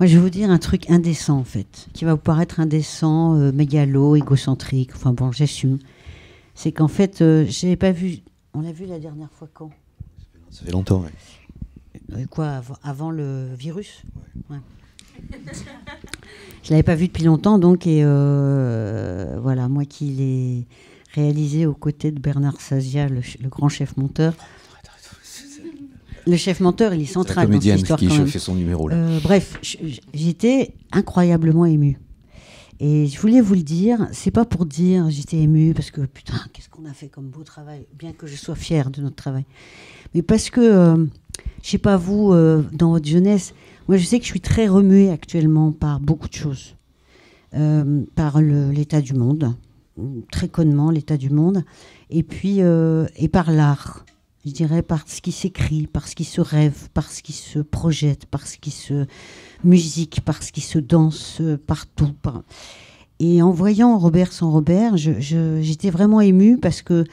Moi, je vais vous dire un truc indécent, en fait, qui va vous paraître indécent, mégalo, égocentrique, enfin bon, j'assume. C'est qu'en fait, je n'avais pas vu... On l'a vu la dernière fois quand? Ça fait longtemps, oui. Quoi, avant le virus? Ouais. Je ne l'avais pas vu depuis longtemps, donc, et voilà, moi qui l'ai réalisé aux côtés de Bernard Sazia, le grand chef monteur. Le chef menteur, il est central dans cette histoire. C'est la comédienne qui fait son numéro là. Bref, j'étais incroyablement émue. Et je voulais vous le dire, c'est pas pour dire j'étais émue parce que putain, qu'est-ce qu'on a fait comme beau travail, bien que je sois fière de notre travail. Mais parce que, je sais pas vous, dans votre jeunesse, moi je sais que je suis très remuée actuellement par beaucoup de choses. Par l'état du monde, très connement l'état du monde, et puis et par l'art. Je dirais par ce qui s'écrit, par ce qui se rêve, par ce qui se projette, par ce qui se musique, par ce qui se danse partout. Et en voyant Robert sans Robert, j'étais vraiment émue parce que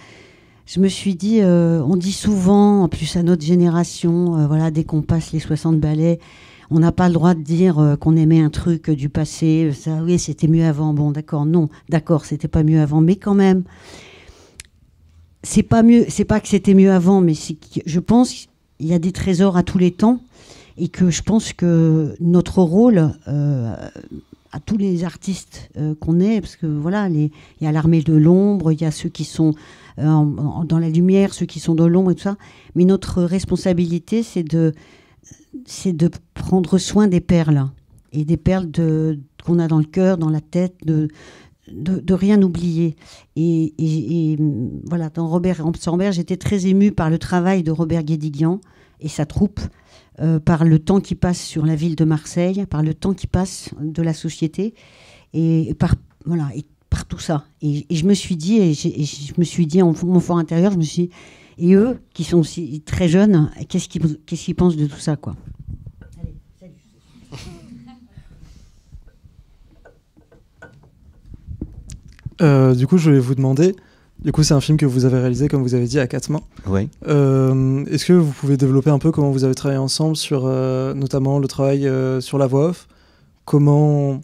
je me suis dit, on dit souvent, en plus à notre génération, voilà, dès qu'on passe les 60 ballets, on n'a pas le droit de dire qu'on aimait un truc du passé. Ça, oui, c'était mieux avant. Bon, d'accord, non, d'accord, c'était pas mieux avant, mais quand même. C'est pas mieux, c'est pas que c'était mieux avant, mais je pense qu'il y a des trésors à tous les temps et que je pense que notre rôle à tous les artistes qu'on est, parce que voilà, il y a l'armée de l'ombre, il y a ceux qui sont dans la lumière, ceux qui sont dans l'ombre et tout ça, mais notre responsabilité, c'est de prendre soin des perles et des perles qu'on a dans le cœur, dans la tête, de rien oublier. Et voilà, dans Robert sans Robert, j'étais très émue par le travail de Robert Guédiguian et sa troupe, par le temps qui passe sur la ville de Marseille, par le temps qui passe de la société, et par tout ça. Et je me suis dit, je me suis dit en mon fort intérieur, je me suis dit, et eux, qui sont aussi très jeunes, qu'est-ce qu'ils pensent de tout ça, quoi. Allez, salut. Du coup, je voulais vous demander, du coup, c'est un film que vous avez réalisé, comme vous avez dit, à 4 mains. Oui. Est-ce que vous pouvez développer un peu comment vous avez travaillé ensemble sur notamment le travail sur la voix off? Comment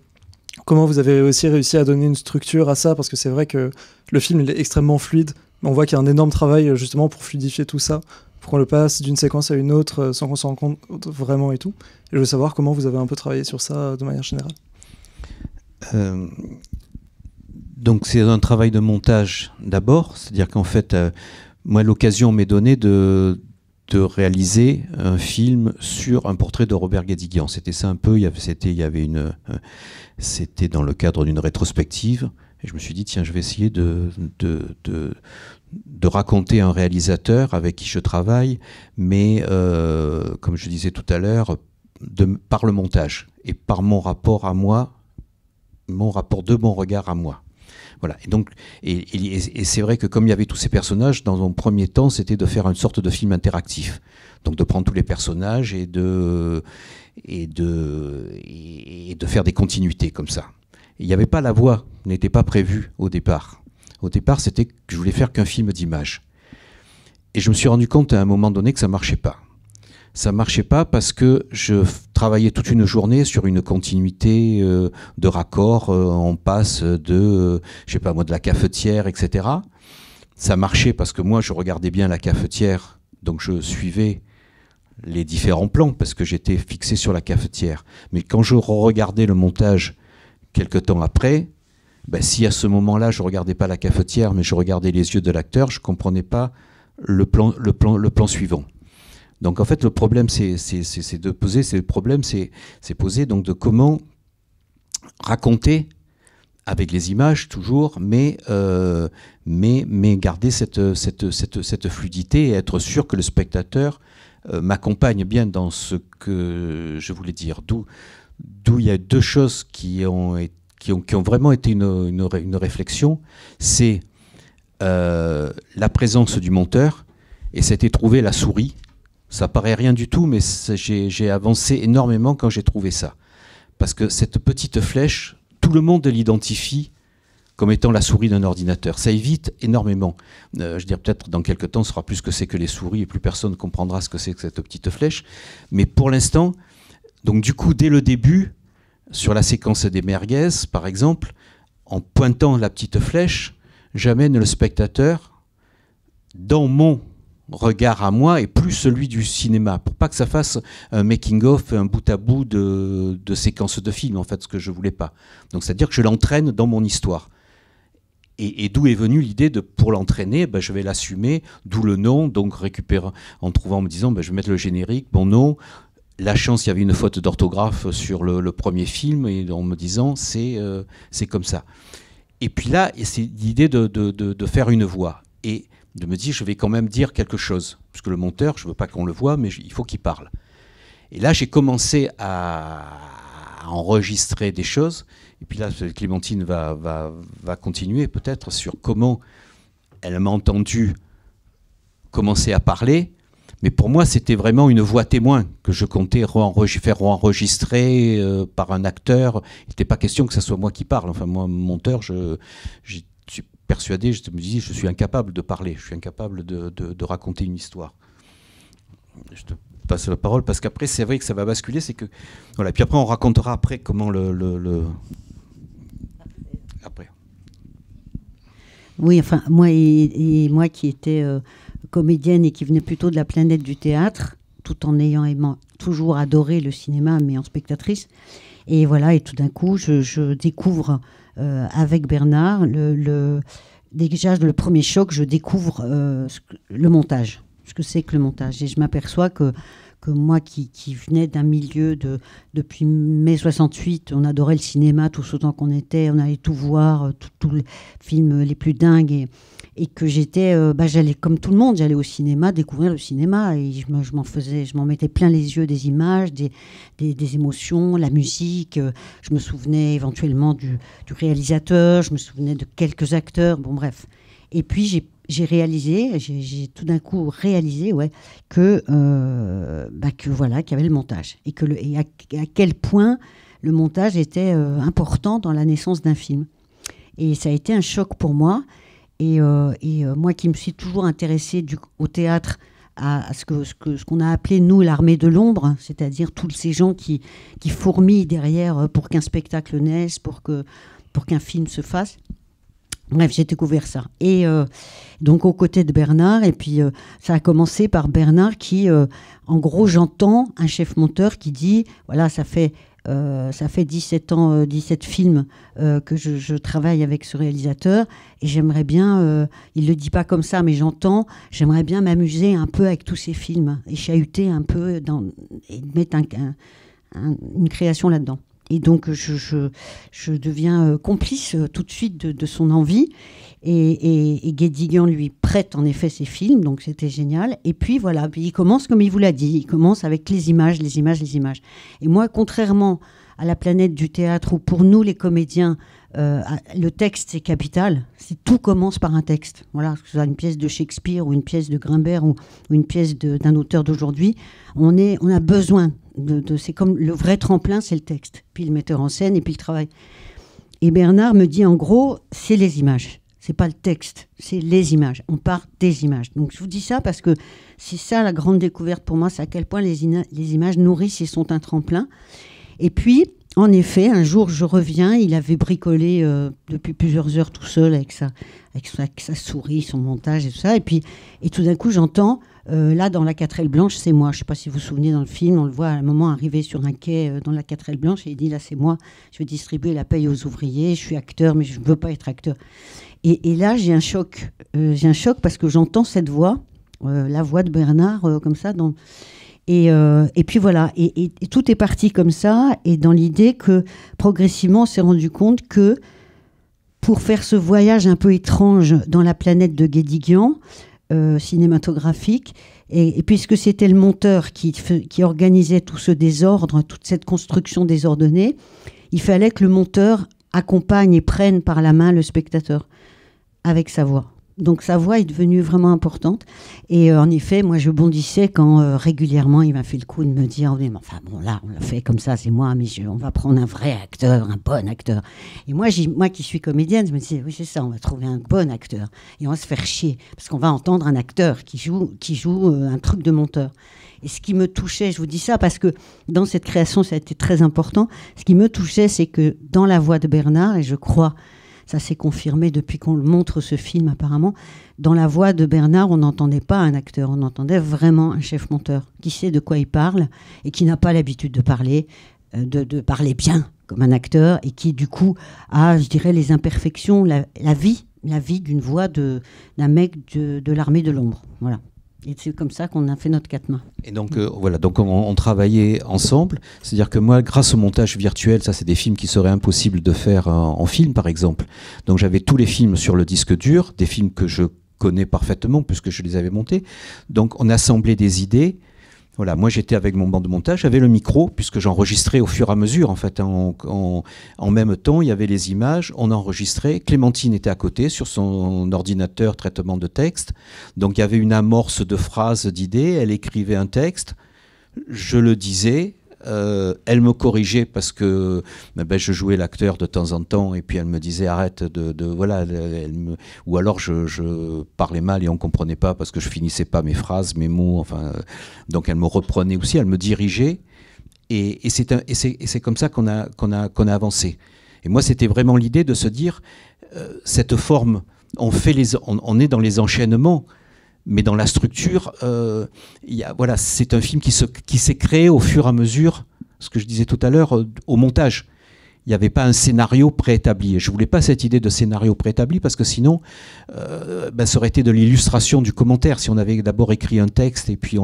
vous avez aussi réussi à donner une structure à ça? Parce que c'est vrai que le film il est extrêmement fluide, mais on voit qu'il y a un énorme travail justement pour fluidifier tout ça, pour qu'on le passe d'une séquence à une autre sans qu'on s'en rende compte vraiment et tout. Et je veux savoir comment vous avez un peu travaillé sur ça de manière générale. Donc c'est un travail de montage d'abord, c'est-à-dire qu'en fait, moi l'occasion m'est donnée de réaliser un film sur un portrait de Robert Guédiguian. C'était ça un peu, c'était dans le cadre d'une rétrospective, et je me suis dit tiens, je vais essayer de raconter un réalisateur avec qui je travaille, mais comme je disais tout à l'heure, par le montage et par mon rapport à moi, mon regard à moi. Voilà. Et donc, et c'est vrai que comme il y avait tous ces personnages, dans un premier temps, c'était de faire une sorte de film interactif. Donc de prendre tous les personnages et de faire des continuités comme ça. Il n'y avait pas la voix, n'était pas prévue au départ. Au départ, c'était que je voulais faire qu'un film d'image. Et je me suis rendu compte à un moment donné que ça ne marchait pas. Ça ne marchait pas parce que je travaillais toute une journée sur une continuité de raccords. On passe de, je sais pas moi, de la cafetière, etc. Ça marchait parce que moi, je regardais bien la cafetière, donc je suivais les différents plans parce que j'étais fixé sur la cafetière. Mais quand je regardais le montage quelque temps après, ben, si à ce moment-là, je ne regardais pas la cafetière, mais je regardais les yeux de l'acteur, je ne comprenais pas le plan suivant. Donc en fait le problème c'est poser donc de comment raconter avec les images toujours, mais garder cette fluidité et être sûr que le spectateur m'accompagne bien dans ce que je voulais dire. D'où il y a deux choses qui ont vraiment été une réflexion, c'est la présence du monteur, et c'était trouver la souris. Ça paraît rien du tout, mais j'ai avancé énormément quand j'ai trouvé ça. Parce que cette petite flèche, tout le monde l'identifie comme étant la souris d'un ordinateur. Ça évite énormément. Je dirais peut-être dans quelques temps, on saura plus ce que c'est que les souris et plus personne ne comprendra ce que c'est que cette petite flèche. Mais pour l'instant, donc du coup, dès le début, sur la séquence des merguez, par exemple, en pointant la petite flèche, j'amène le spectateur dans mon regard à moi et plus celui du cinéma, pour pas que ça fasse un making-of, un bout à bout de séquences de films, en fait, ce que je voulais pas. Donc c'est-à-dire que je l'entraîne dans mon histoire. Et d'où est venue l'idée de, pour l'entraîner, je vais l'assumer, d'où le nom, donc récupérer en trouvant, en me disant, je vais mettre le générique, mon nom. La chance, il y avait une faute d'orthographe sur le premier film, et en me disant, c'est comme ça. Et puis là, c'est l'idée de faire une voix. Et de me dire, je vais quand même dire quelque chose. Parce que le monteur, je ne veux pas qu'on le voie, mais il faut qu'il parle. Et là, j'ai commencé à enregistrer des choses. Et puis là, Clémentine va continuer peut-être sur comment elle m'a entendu commencer à parler. Mais pour moi, c'était vraiment une voix témoin que je comptais faire enregistrer par un acteur. Il n'était pas question que ce soit moi qui parle. Enfin, moi, monteur, je suis persuadé, je me dis, je suis incapable de parler. Je suis incapable de raconter une histoire. Je te passe la parole parce qu'après, c'est vrai que ça va basculer. C'est que voilà. Puis après, on racontera après comment Après. Oui, enfin, moi qui étais comédienne et qui venait plutôt de la planète du théâtre, tout en ayant toujours adoré le cinéma, mais en spectatrice. Et voilà, et tout d'un coup, je découvre avec Bernard, déjà le premier choc, je découvre le montage, ce que c'est que le montage. Et je m'aperçois que moi qui venais d'un milieu depuis mai 68, on adorait le cinéma tous autant qu'on était, on allait tout voir, tous les films les plus dingues, et que j'allais comme tout le monde, j'allais au cinéma découvrir le cinéma, et je m'en mettais plein les yeux des images, des émotions, la musique. Je me souvenais éventuellement du réalisateur, je me souvenais de quelques acteurs, bon bref. Et puis j'ai tout d'un coup réalisé que voilà, qu'il y avait le montage, et à quel point le montage était important dans la naissance d'un film. Et ça a été un choc pour moi. Et moi qui me suis toujours intéressée au théâtre, à ce qu'on a appelé, nous, l'armée de l'ombre, c'est-à-dire tous ces gens qui fourmillent derrière pour qu'un spectacle naisse, pour qu'un film se fasse. Bref, j'ai découvert ça. Et donc aux côtés de Bernard, et puis ça a commencé par Bernard qui, en gros, j'entends un chef monteur qui dit, voilà, ça fait 17 ans, 17 films que je travaille avec ce réalisateur, et j'aimerais bien, il le dit pas comme ça, mais j'aimerais bien m'amuser un peu avec tous ces films, et chahuter un peu, et mettre une création là-dedans. Et donc, je deviens complice tout de suite de son envie. Et Guédiguian lui prête en effet ses films, donc c'était génial. Et puis voilà, il commence comme il vous l'a dit, il commence avec les images. Et moi, contrairement à la planète du théâtre, où pour nous, les comédiens, le texte, c'est capital. Tout commence par un texte. Voilà, que ce soit une pièce de Shakespeare ou une pièce de Grimbert ou une pièce d'un auteur d'aujourd'hui, on a besoin c'est comme le vrai tremplin, c'est le texte, puis le metteur en scène et puis le travail. Et Bernard me dit en gros, c'est les images. C'est pas le texte, c'est les images. On part des images. Donc je vous dis ça parce que c'est ça la grande découverte pour moi, c'est à quel point les images nourrissent et sont un tremplin. Et puis, en effet, un jour, je reviens, il avait bricolé depuis plusieurs heures tout seul avec sa souris, son montage et tout ça. Et tout d'un coup, j'entends, là, dans la 4L blanche, c'est moi. Je ne sais pas si vous vous souvenez, dans le film, on le voit à un moment arriver sur un quai dans la 4L blanche, et il dit, là, c'est moi, je vais distribuer la paye aux ouvriers, je suis acteur, mais je ne veux pas être acteur. Et là, j'ai un choc. Parce que j'entends cette voix, la voix de Bernard, comme ça, et puis voilà, et tout est parti comme ça, et dans l'idée que progressivement on s'est rendu compte que pour faire ce voyage un peu étrange dans la planète de Guédiguian, cinématographique, et puisque c'était le monteur qui organisait tout ce désordre, toute cette construction désordonnée, il fallait que le monteur accompagne et prenne par la main le spectateur avec sa voix. Donc sa voix est devenue vraiment importante. Et en effet, moi je bondissais quand régulièrement il m'a fait le coup de me dire mais enfin bon là on l'a fait comme ça, c'est moi, mais on va prendre un vrai acteur, un bon acteur. Et moi qui suis comédienne, je me disais oui c'est ça, on va trouver un bon acteur et on va se faire chier parce qu'on va entendre un acteur qui joue un truc de monteur. Et ce qui me touchait, je vous dis ça parce que dans cette création ça a été très important, ce qui me touchait c'est que dans la voix de Bernard, et je crois ça s'est confirmé depuis qu'on le montre ce film apparemment. Dans la voix de Bernard, on n'entendait pas un acteur, on entendait vraiment un chef-monteur qui sait de quoi il parle et qui n'a pas l'habitude de parler bien comme un acteur et qui du coup a, je dirais, les imperfections, la vie d'une voix d'un mec de l'armée de l'ombre. Voilà. Et c'est comme ça qu'on a fait notre 4 mains. Et donc, voilà, donc on travaillait ensemble. C'est-à-dire que moi, grâce au montage virtuel, ça c'est des films qui seraient impossibles de faire en film, par exemple. Donc j'avais tous les films sur le disque dur, des films que je connais parfaitement puisque je les avais montés. Donc on assemblait des idées. Voilà, moi j'étais avec mon banc de montage, j'avais le micro, puisque j'enregistrais au fur et à mesure, en fait. En même temps, il y avait les images, on enregistrait. Clémentine était à côté, sur son ordinateur, traitement de texte. Donc il y avait une amorce de phrases, d'idées, elle écrivait un texte, je le disais, elle me corrigeait parce que je jouais l'acteur de temps en temps, et puis elle me disait arrête voilà, ou alors je parlais mal et on comprenait pas parce que je finissais pas mes phrases, mes mots, enfin, donc elle me reprenait aussi, elle me dirigeait, et c'est comme ça qu'on a avancé. Et moi c'était vraiment l'idée de se dire cette forme, on est dans les enchaînements. Mais dans la structure, voilà, c'est un film qui s'est créé au fur et à mesure, ce que je disais tout à l'heure, au montage. Il n'y avait pas un scénario préétabli. Et je ne voulais pas cette idée de scénario préétabli parce que sinon, ça aurait été de l'illustration du commentaire. Si on avait d'abord écrit un texte et puis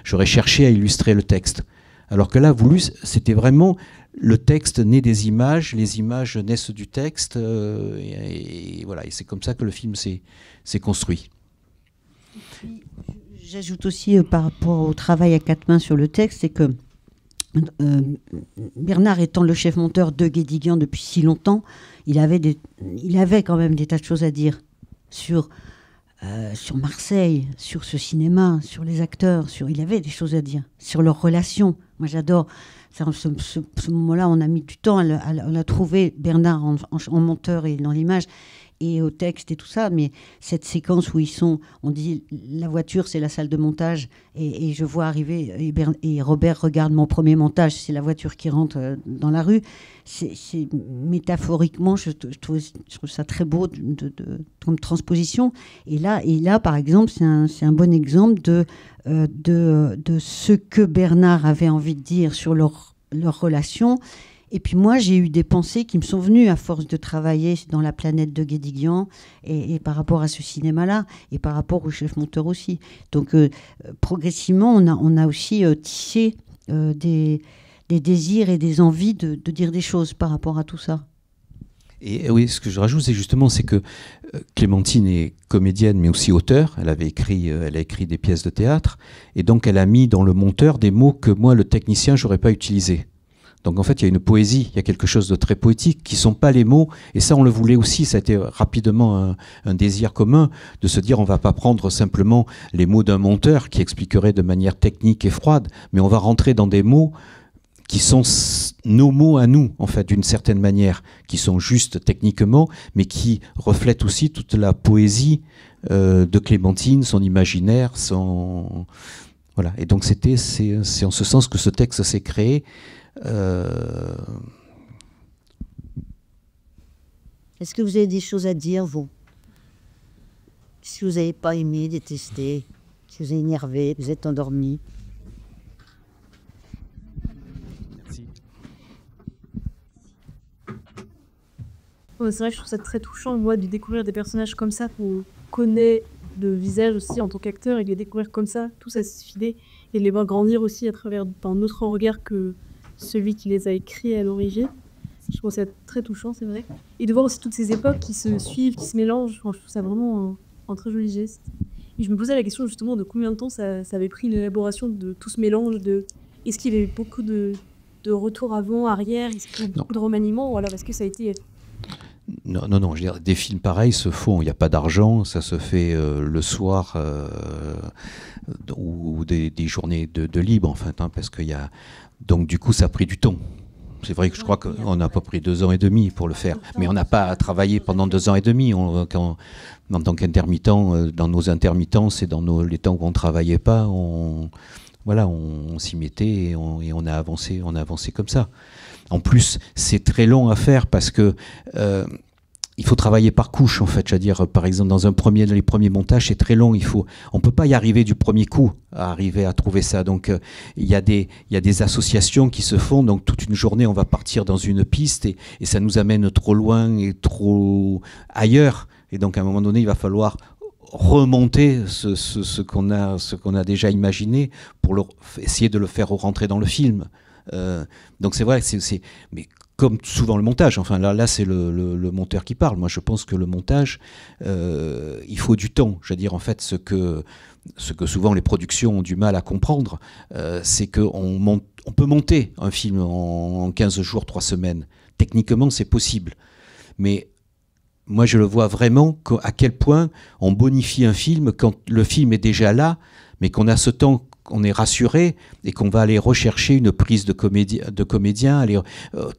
j'aurais cherché à illustrer le texte. Alors que là, c'était vraiment le texte naît des images, les images naissent du texte. Et voilà, et c'est comme ça que le film s'est construit. J'ajoute aussi par rapport au travail à 4 mains sur le texte, c'est que Bernard étant le chef-monteur de Guédiguian depuis si longtemps, il avait quand même des tas de choses à dire sur Marseille, sur ce cinéma, sur les acteurs, il avait des choses à dire sur leurs relations. Moi j'adore ce moment-là, on a mis du temps à trouver Bernard en monteur et dans l'image et au texte et tout ça, mais cette séquence où on dit la voiture c'est la salle de montage et je vois arriver et Robert regarde mon premier montage, c'est la voiture qui rentre dans la rue, c'est métaphoriquement je trouve ça très beau comme transposition, et là par exemple c'est un bon exemple de ce que Bernard avait envie de dire sur leur relation. Et puis moi, j'ai eu des pensées qui me sont venues à force de travailler dans la planète de Guédiguian et par rapport à ce cinéma-là et par rapport au chef-monteur aussi. Donc progressivement, on a aussi tissé des désirs et des envies de dire des choses par rapport à tout ça. Et oui, ce que je rajoute, c'est que Clémentine est comédienne, mais aussi auteure. Elle a écrit des pièces de théâtre, et donc elle a mis dans le monteur des mots que moi, le technicien, j'aurais pas utilisés. Donc en fait, il y a une poésie, il y a quelque chose de très poétique qui ne sont pas les mots. Et ça, on le voulait aussi. Ça a été rapidement un désir commun de se dire on ne va pas prendre simplement les mots d'un monteur qui expliquerait de manière technique et froide, mais on va rentrer dans des mots qui sont nos mots à nous, en fait, d'une certaine manière, qui sont justes techniquement, mais qui reflètent aussi toute la poésie de Clémentine, son imaginaire, Voilà. Et donc c'est en ce sens que ce texte s'est créé. Est-ce que vous avez des choses à dire, vous? Si vous n'avez pas aimé, détesté, si vous êtes énervé, vous êtes endormi? Merci. Ouais, c'est vrai que je trouve ça très touchant, moi, de découvrir des personnages comme ça qu'on connaît de visage aussi en tant qu'acteur, et de les découvrir comme ça, tous à se filer, et de les voir grandir aussi à travers un autre regard que celui qui les a écrits à l'origine. Je trouve ça très touchant, c'est vrai. Et de voir aussi toutes ces époques qui se suivent, qui se mélangent, je trouve ça vraiment un très joli geste. Et je me posais la question justement de combien de temps ça avait pris l'élaboration de tout ce mélange. Est-ce qu'il y avait beaucoup de retours avant, arrière? Est-ce qu'il y a eu beaucoup de remaniements? Ou alors est-ce que ça a été Non, non, non, je veux dire, des films pareils se font, il n'y a pas d'argent, ça se fait le soir ou des journées de libre, en fait, hein, parce qu'il y a... Donc du coup, ça a pris du temps. C'est vrai que je crois qu'on a à peu près 2 ans et demi pour le faire, mais on n'a pas travaillé pendant 2 ans et demi. En tant qu'intermittent, dans nos intermittences et dans les temps où on ne travaillait pas, on s'y mettait et on a avancé comme ça. En plus, c'est très long à faire parce que il faut travailler par couche, en fait. C'est-à-dire, par exemple, dans les premiers montages, c'est très long. On peut pas y arriver du premier coup, à arriver à trouver ça. Donc, il y a des associations qui se font. Donc, toute une journée, on va partir dans une piste et ça nous amène trop loin et trop ailleurs. Et donc, à un moment donné, il va falloir remonter ce qu'on a déjà imaginé pour essayer de le faire rentrer dans le film. Donc, c'est vrai, mais comme souvent le montage, enfin là c'est le monteur qui parle. Moi je pense que le montage, il faut du temps. Je veux dire, en fait, ce que souvent les productions ont du mal à comprendre, c'est qu'on peut monter un film en 15 jours, 3 semaines. Techniquement c'est possible. Mais moi je le vois vraiment à quel point on bonifie un film quand le film est déjà là, mais qu'on a ce temps, on est rassuré et qu'on va aller rechercher une prise de comédien, aller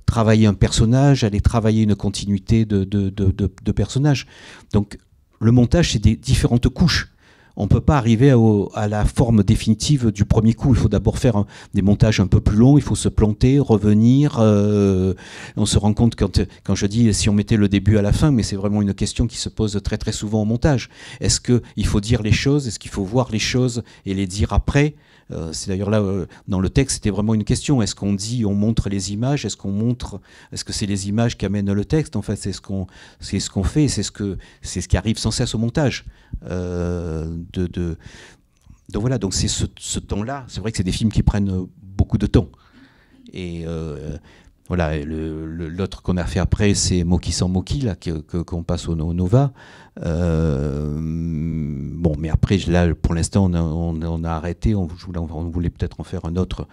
travailler un personnage, aller travailler une continuité de personnage. Donc le montage, c'est des différentes couches. On ne peut pas arriver à la forme définitive du premier coup. Il faut d'abord faire des montages un peu plus longs, il faut se planter, revenir. On se rend compte quand je dis si on mettait le début à la fin, mais c'est vraiment une question qui se pose très très souvent au montage. Est-ce qu'il faut dire les choses? Est-ce qu'il faut voir les choses et les dire après? C'est d'ailleurs là, dans le texte, c'était vraiment une question. Est-ce qu'on dit, on montre les images? Est-ce que c'est les images qui amènent le texte? En fait, c'est ce qu'on fait, c'est ce qui arrive sans cesse au montage. Donc voilà, donc c'est ce temps-là. C'est vrai que c'est des films qui prennent beaucoup de temps. Et voilà, l'autre qu'on a fait après, c'est Moki sans Moki, là, qu'on passe au Nova. Bon, mais après, là, pour l'instant, on a arrêté. On voulait peut-être en faire un autre.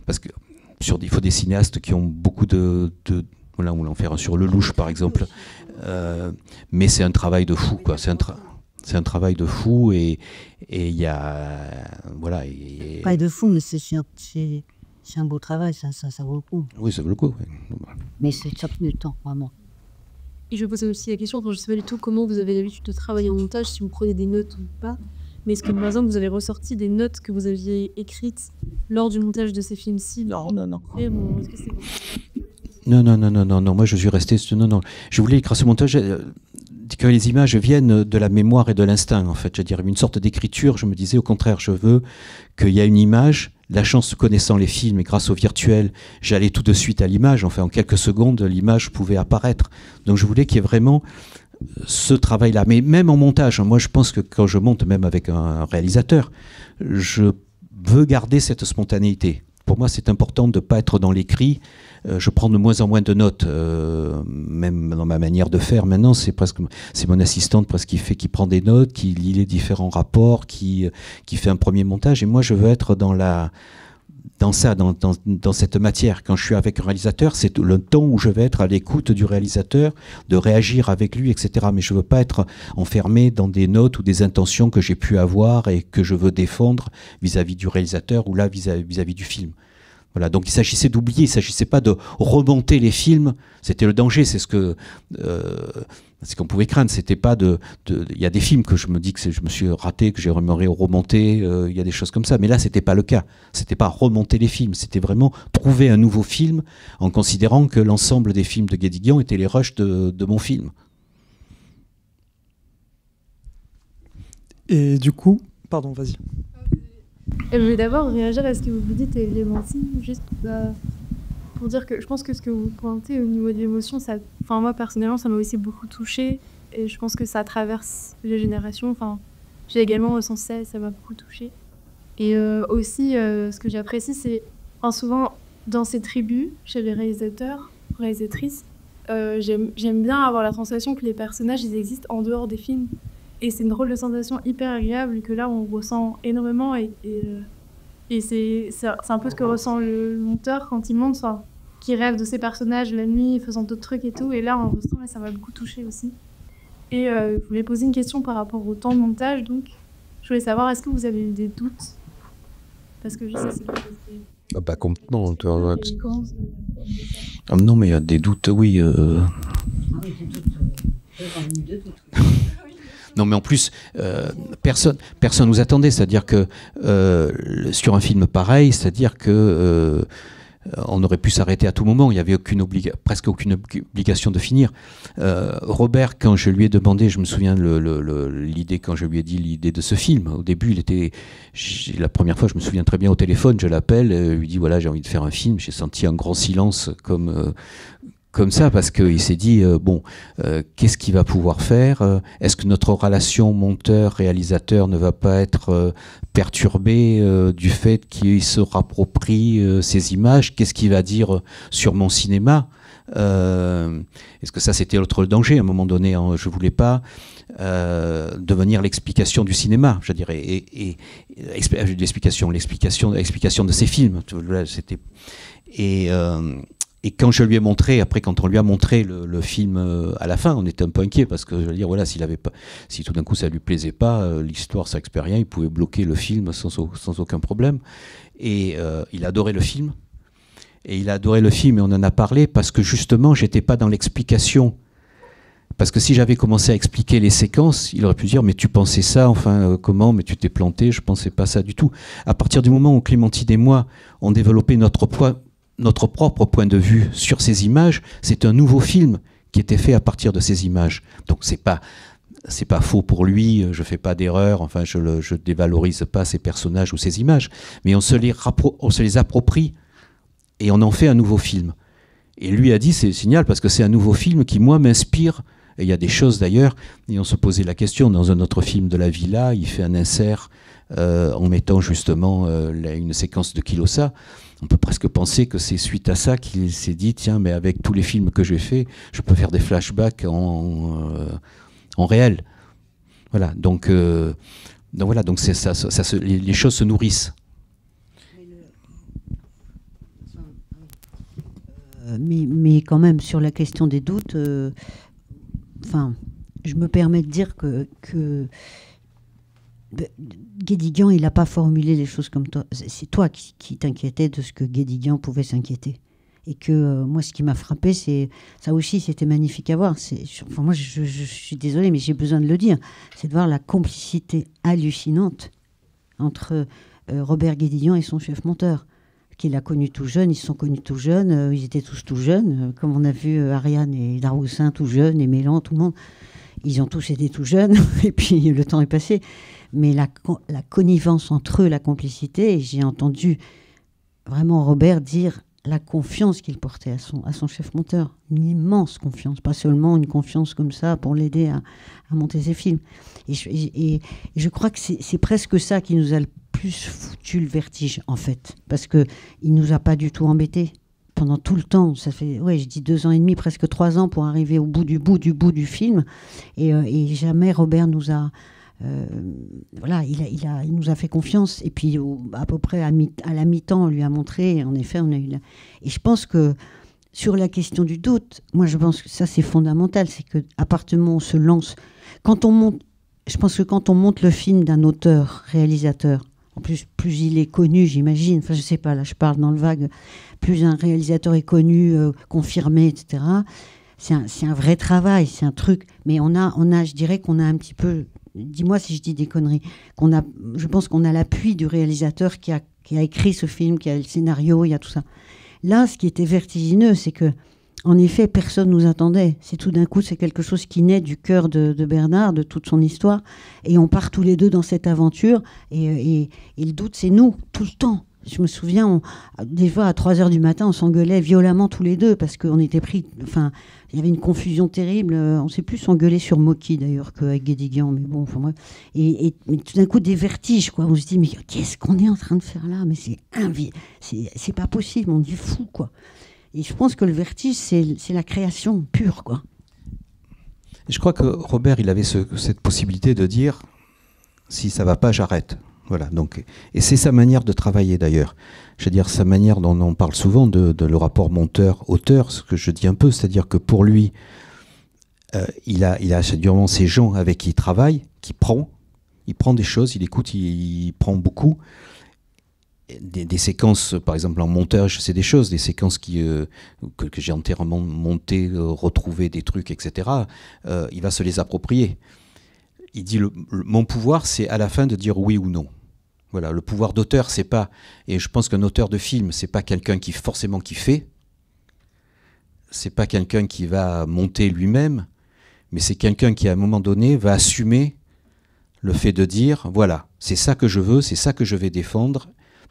Parce que il faut des cinéastes qui ont beaucoup voilà, on voulait en faire un sur Lelouch, par exemple. Mais c'est un travail de fou, quoi. C'est un travail de fou et il y a... Voilà. Pas de fou, mais c'est un beau travail, ça vaut le coup. Oui, ça vaut le coup. Oui. Mais ça prend du temps, vraiment. Et je posais aussi la question, je ne sais pas du tout comment vous avez l'habitude de travailler en montage, si vous prenez des notes ou pas. Mais est-ce que par exemple vous avez ressorti des notes que vous aviez écrites lors du montage de ces films-ci? Non. Est-ce que c'est bon? Non, moi je suis resté... Non, je voulais, grâce au montage, que les images viennent de la mémoire et de l'instinct, en fait. Je veux dire, une sorte d'écriture, je me disais, au contraire, je veux qu'il y ait une image. La chance, connaissant les films et grâce au virtuel, j'allais tout de suite à l'image. Enfin, en quelques secondes, l'image pouvait apparaître. Donc je voulais qu'il y ait vraiment ce travail-là. Mais même en montage, moi je pense que quand je monte, même avec un réalisateur, je veux garder cette spontanéité. Pour moi, c'est important de ne pas être dans l'écrit. Je prends de moins en moins de notes, même dans ma manière de faire. Maintenant, c'est mon assistante presque qui prend des notes, qui lit les différents rapports, qui fait un premier montage. Et moi, je veux être dans cette matière. Quand je suis avec un réalisateur, c'est le temps où je vais être à l'écoute du réalisateur, de réagir avec lui, etc. Mais je ne veux pas être enfermé dans des notes ou des intentions que j'ai pu avoir et que je veux défendre vis-à-vis du réalisateur ou là vis-à-vis du film. Voilà, donc il s'agissait d'oublier, il ne s'agissait pas de remonter les films, c'était le danger, c'est ce qu'on pouvait craindre, c'était pas il y a des films que je me dis que je me suis raté, que j'aimerais remonter, il y a des choses comme ça, mais là c'était pas le cas, c'était pas remonter les films, c'était vraiment trouver un nouveau film en considérant que l'ensemble des films de Guédiguian étaient les rushs de mon film. Et du coup, pardon, vas-y. Je vais d'abord réagir à ce que vous dites, Clémentine, juste pour dire que je pense que ce que vous pointez au niveau de l'émotion, moi personnellement, ça m'a aussi beaucoup touchée et je pense que ça traverse les générations. Enfin, j'ai également ressenti ça et ça m'a beaucoup touchée. Et aussi, ce que j'apprécie, c'est souvent dans ces tribus, chez les réalisateurs, réalisatrices, j'aime bien avoir la sensation que les personnages, ils existent en dehors des films. Et c'est une drôle de sensation hyper agréable que là, on ressent énormément. Et c'est un peu ce que ressent le monteur quand il monte, qui rêve de ses personnages la nuit, faisant d'autres trucs et tout. Et là, en enregistrant, ça m'a beaucoup touchée aussi. Et je voulais poser une question par rapport au temps de montage. Donc, je voulais savoir, est-ce que vous avez eu des doutes? Parce que je sais, c'est... Ah bah complètement. Non, mais il y a des doutes, oui. Non, mais en plus, personne nous attendait. C'est-à-dire que sur un film pareil, c'est-à-dire que on aurait pu s'arrêter à tout moment. Il n'y avait presque aucune obligation de finir. Robert, quand je lui ai demandé, je me souviens l'idée, quand je lui ai dit l'idée de ce film, au début, la première fois, je me souviens très bien au téléphone, je l'appelle, lui dis voilà, j'ai envie de faire un film. J'ai senti un grand silence comme ça, parce qu'il s'est dit, qu'est-ce qu'il va pouvoir faire? Est-ce que notre relation monteur-réalisateur ne va pas être perturbée du fait qu'il se rapproprie ces images? Qu'est-ce qu'il va dire sur mon cinéma? Est-ce que ça, c'était l'autre danger? À un moment donné, je ne voulais pas devenir l'explication du cinéma, je dirais, et l'explication de ces films. C'était... Et quand je lui ai montré, après quand on lui a montré le film à la fin, on était un peu inquiet parce que je veux dire voilà, si tout d'un coup ça lui plaisait pas, l'histoire ça n'expérience rien, il pouvait bloquer le film sans aucun problème. Et il adorait le film. Et il a adoré le film et on en a parlé parce que justement j'étais pas dans l'explication. Parce que si j'avais commencé à expliquer les séquences, il aurait pu dire mais tu pensais ça, enfin comment, mais tu t'es planté, je pensais pas ça du tout. À partir du moment où Clémentine et moi on développé notre propre point de vue sur ces images, c'est un nouveau film qui était fait à partir de ces images. Donc c'est pas faux pour lui, je fais pas d'erreur, enfin je dévalorise pas ces personnages ou ces images, mais on se les approprie et on en fait un nouveau film. Et lui a dit c'est génial parce que c'est un nouveau film qui moi m'inspire. Et il y a des choses d'ailleurs, et on se posait la question dans un autre film de la Villa, il fait un insert en mettant justement une séquence de Kilosa. On peut presque penser que c'est suite à ça qu'il s'est dit tiens, mais avec tous les films que j'ai faits, je peux faire des flashbacks en réel. Voilà, donc c'est ça, les choses se nourrissent. Mais quand même, sur la question des doutes, je me permets de dire que Guédiguian, il n'a pas formulé les choses comme toi. C'est toi qui t'inquiétais de ce que Guédiguian pouvait s'inquiéter. Et que moi, ce qui m'a frappé, c'est ça aussi, c'était magnifique à voir. Moi, je suis désolée, mais j'ai besoin de le dire. C'est de voir la complicité hallucinante entre Robert Guédiguian et son chef monteur, qu'il a connu tout jeune. Ils se sont connus tout jeunes. Ils étaient tous tout jeunes. Comme on a vu Ariane et Daroussin tout jeunes, et Mélan, tout le monde. Ils ont tous été tout jeunes. Et puis, le temps est passé. Mais la connivence entre eux, la complicité, et j'ai entendu vraiment Robert dire la confiance qu'il portait à son chef monteur. Une immense confiance, pas seulement une confiance comme ça pour l'aider à monter ses films. Et je crois que c'est presque ça qui nous a le plus foutu le vertige, en fait. Parce qu'il ne nous a pas du tout embêtés. Pendant tout le temps, ça fait, je dis 2 ans et demi, presque 3 ans pour arriver au bout du film. Et jamais Robert nous a... il nous a fait confiance et puis à peu près à la mi-temps on lui a montré, en effet on a eu et je pense que sur la question du doute, moi je pense que ça c'est fondamental, c'est que à partir du moment où on se lance, je pense que quand on monte le film d'un auteur réalisateur, en plus il est connu, j'imagine, enfin je sais pas, là je parle dans le vague, plus un réalisateur est connu, confirmé, etc., c'est un vrai travail, c'est un truc, mais je dirais qu'on a un petit peu, dis-moi si je dis des conneries, je pense qu'on a l'appui du réalisateur qui a écrit ce film, qui a le scénario, il y a tout ça. Là, ce qui était vertigineux, c'est que, en effet, personne nous attendait. C'est tout d'un coup, c'est quelque chose qui naît du cœur de Bernard, de toute son histoire, et on part tous les deux dans cette aventure, et le doute, c'est nous, tout le temps. Je me souviens, des fois, à 3h du matin, on s'engueulait violemment tous les deux, parce qu'on était pris... Enfin, il y avait une confusion terrible. On s'est plus s'engueuler sur Moki, d'ailleurs, qu'avec Guédiguian. Mais bon, enfin, bref. Mais tout d'un coup, des vertiges, quoi. On se dit, mais qu'est-ce qu'on est en train de faire là? Mais c'est pas possible, on dit fou, quoi. Et je pense que le vertige, c'est la création pure, quoi. Je crois que Robert, il avait cette possibilité de dire, si ça va pas, j'arrête. Voilà, donc, et c'est sa manière de travailler d'ailleurs. Je veux dire, sa manière dont on parle souvent de le rapport monteur-auteur, ce que je dis un peu, c'est-à-dire que pour lui, il a durement ces gens avec qui il travaille, il prend des choses, il écoute, il prend beaucoup. Des séquences, par exemple en montage, c'est des choses, des séquences que j'ai entièrement montées, retrouvées, des trucs, etc. Il va se les approprier. Il dit mon pouvoir, c'est à la fin de dire oui ou non. Voilà, le pouvoir d'auteur, c'est pas, et je pense qu'un auteur de film, c'est pas quelqu'un qui forcément qui fait, c'est pas quelqu'un qui va monter lui-même, mais c'est quelqu'un qui à un moment donné va assumer le fait de dire voilà, c'est ça que je veux, c'est ça que je vais défendre,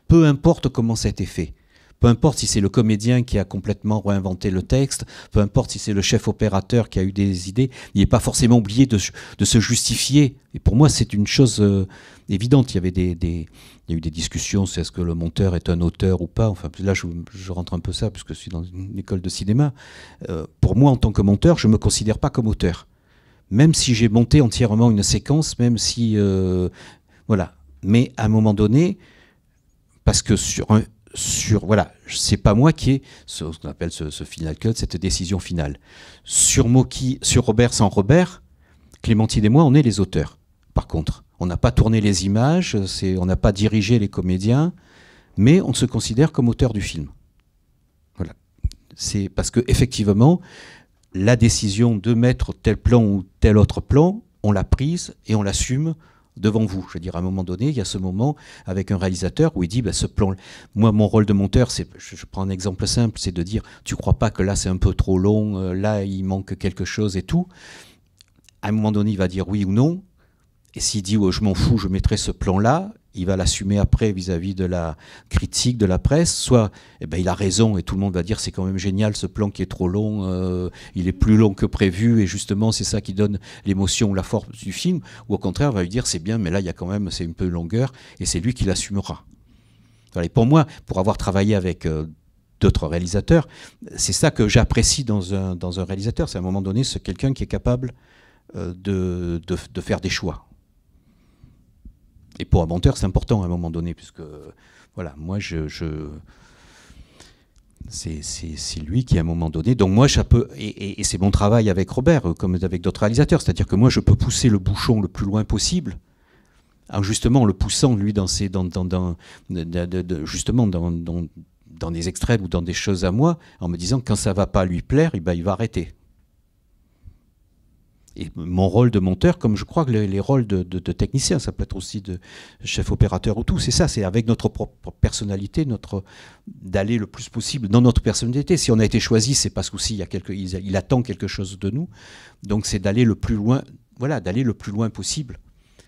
peu importe comment ça a été fait. Peu importe si c'est le comédien qui a complètement réinventé le texte, peu importe si c'est le chef opérateur qui a eu des idées, il n'est pas forcément obligé de se justifier. Et pour moi, c'est une chose évidente. Il y a eu des discussions, c'est est-ce que le monteur est un auteur ou pas. Enfin, là, je rentre un peu ça, puisque je suis dans une école de cinéma. Pour moi, en tant que monteur, je ne me considère pas comme auteur. Même si j'ai monté entièrement une séquence, même si... voilà. Mais à un moment donné, parce que voilà, c'est pas moi qui ai ce qu'on appelle ce final cut, cette décision finale. Sur Robert sans Robert, Clémentine et moi, on est les auteurs. Par contre, on n'a pas tourné les images, on n'a pas dirigé les comédiens, mais on se considère comme auteur du film. Voilà. C'est parce que effectivement, la décision de mettre tel plan ou tel autre plan, on l'a prise et on l'assume devant vous. Je veux dire, à un moment donné, il y a ce moment avec un réalisateur où il dit, ce plan, moi, mon rôle de monteur, je prends un exemple simple, c'est de dire, tu crois pas que là, c'est un peu trop long, là, il manque quelque chose et tout. À un moment donné, il va dire oui ou non. Et s'il dit, je m'en fous, je mettrai ce plan-là, il va l'assumer après vis-à-vis de la critique de la presse. Soit, il a raison et tout le monde va dire, c'est quand même génial ce plan qui est trop long, il est plus long que prévu et justement, c'est ça qui donne l'émotion ou la force du film. Ou au contraire, il va lui dire, c'est bien, mais là, il y a quand même, c'est un peu longueur et c'est lui qui l'assumera. Voilà, et pour moi, pour avoir travaillé avec d'autres réalisateurs, c'est ça que j'apprécie dans un réalisateur. C'est à un moment donné, c'est quelqu'un qui est capable de faire des choix. Et pour un monteur, c'est important à un moment donné, puisque voilà, moi, c'est lui qui à un moment donné. Donc moi, et c'est mon travail avec Robert, comme avec d'autres réalisateurs, c'est-à-dire que moi, je peux pousser le bouchon le plus loin possible, justement en le poussant lui justement dans des extrêmes ou dans des choses à moi, en me disant que quand ça va pas lui plaire, il va arrêter. Et mon rôle de monteur, comme je crois que les rôles de technicien, ça peut être aussi de chef opérateur ou tout, c'est ça, c'est avec notre propre personnalité, d'aller le plus possible dans notre personnalité. Si on a été choisi, c'est parce qu'aussi il attend quelque chose de nous. Donc c'est d'aller le plus loin, voilà, d'aller le plus loin possible.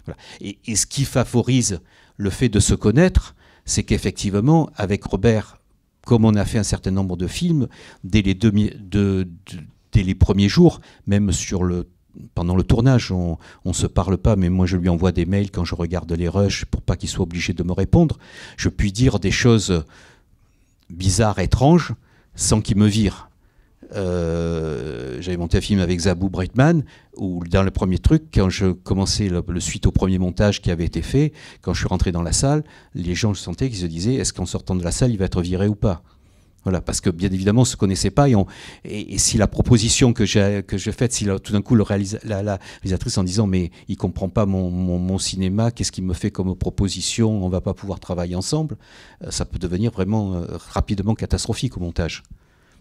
Voilà. Et ce qui favorise le fait de se connaître, c'est qu'effectivement, avec Robert, comme on a fait un certain nombre de films, dès les premiers jours, même pendant le tournage, on ne se parle pas, mais moi je lui envoie des mails quand je regarde les rushs pour pas qu'il soit obligé de me répondre. Je puis dire des choses bizarres, étranges, sans qu'il me vire. J'avais monté un film avec Zabou Breitman, où dans le premier truc, quand je commençais le suite au premier montage qui avait été fait, quand je suis rentré dans la salle, les gens, je sentais qu'ils se disaient, est-ce qu'en sortant de la salle, il va être viré ou pas ? Voilà, parce que bien évidemment, on ne se connaissait pas. Et si la proposition que j'ai faite, si tout d'un coup la réalisatrice en disant mais il ne comprend pas mon cinéma, qu'est-ce qu'il me fait comme proposition, on ne va pas pouvoir travailler ensemble, ça peut devenir vraiment rapidement catastrophique au montage.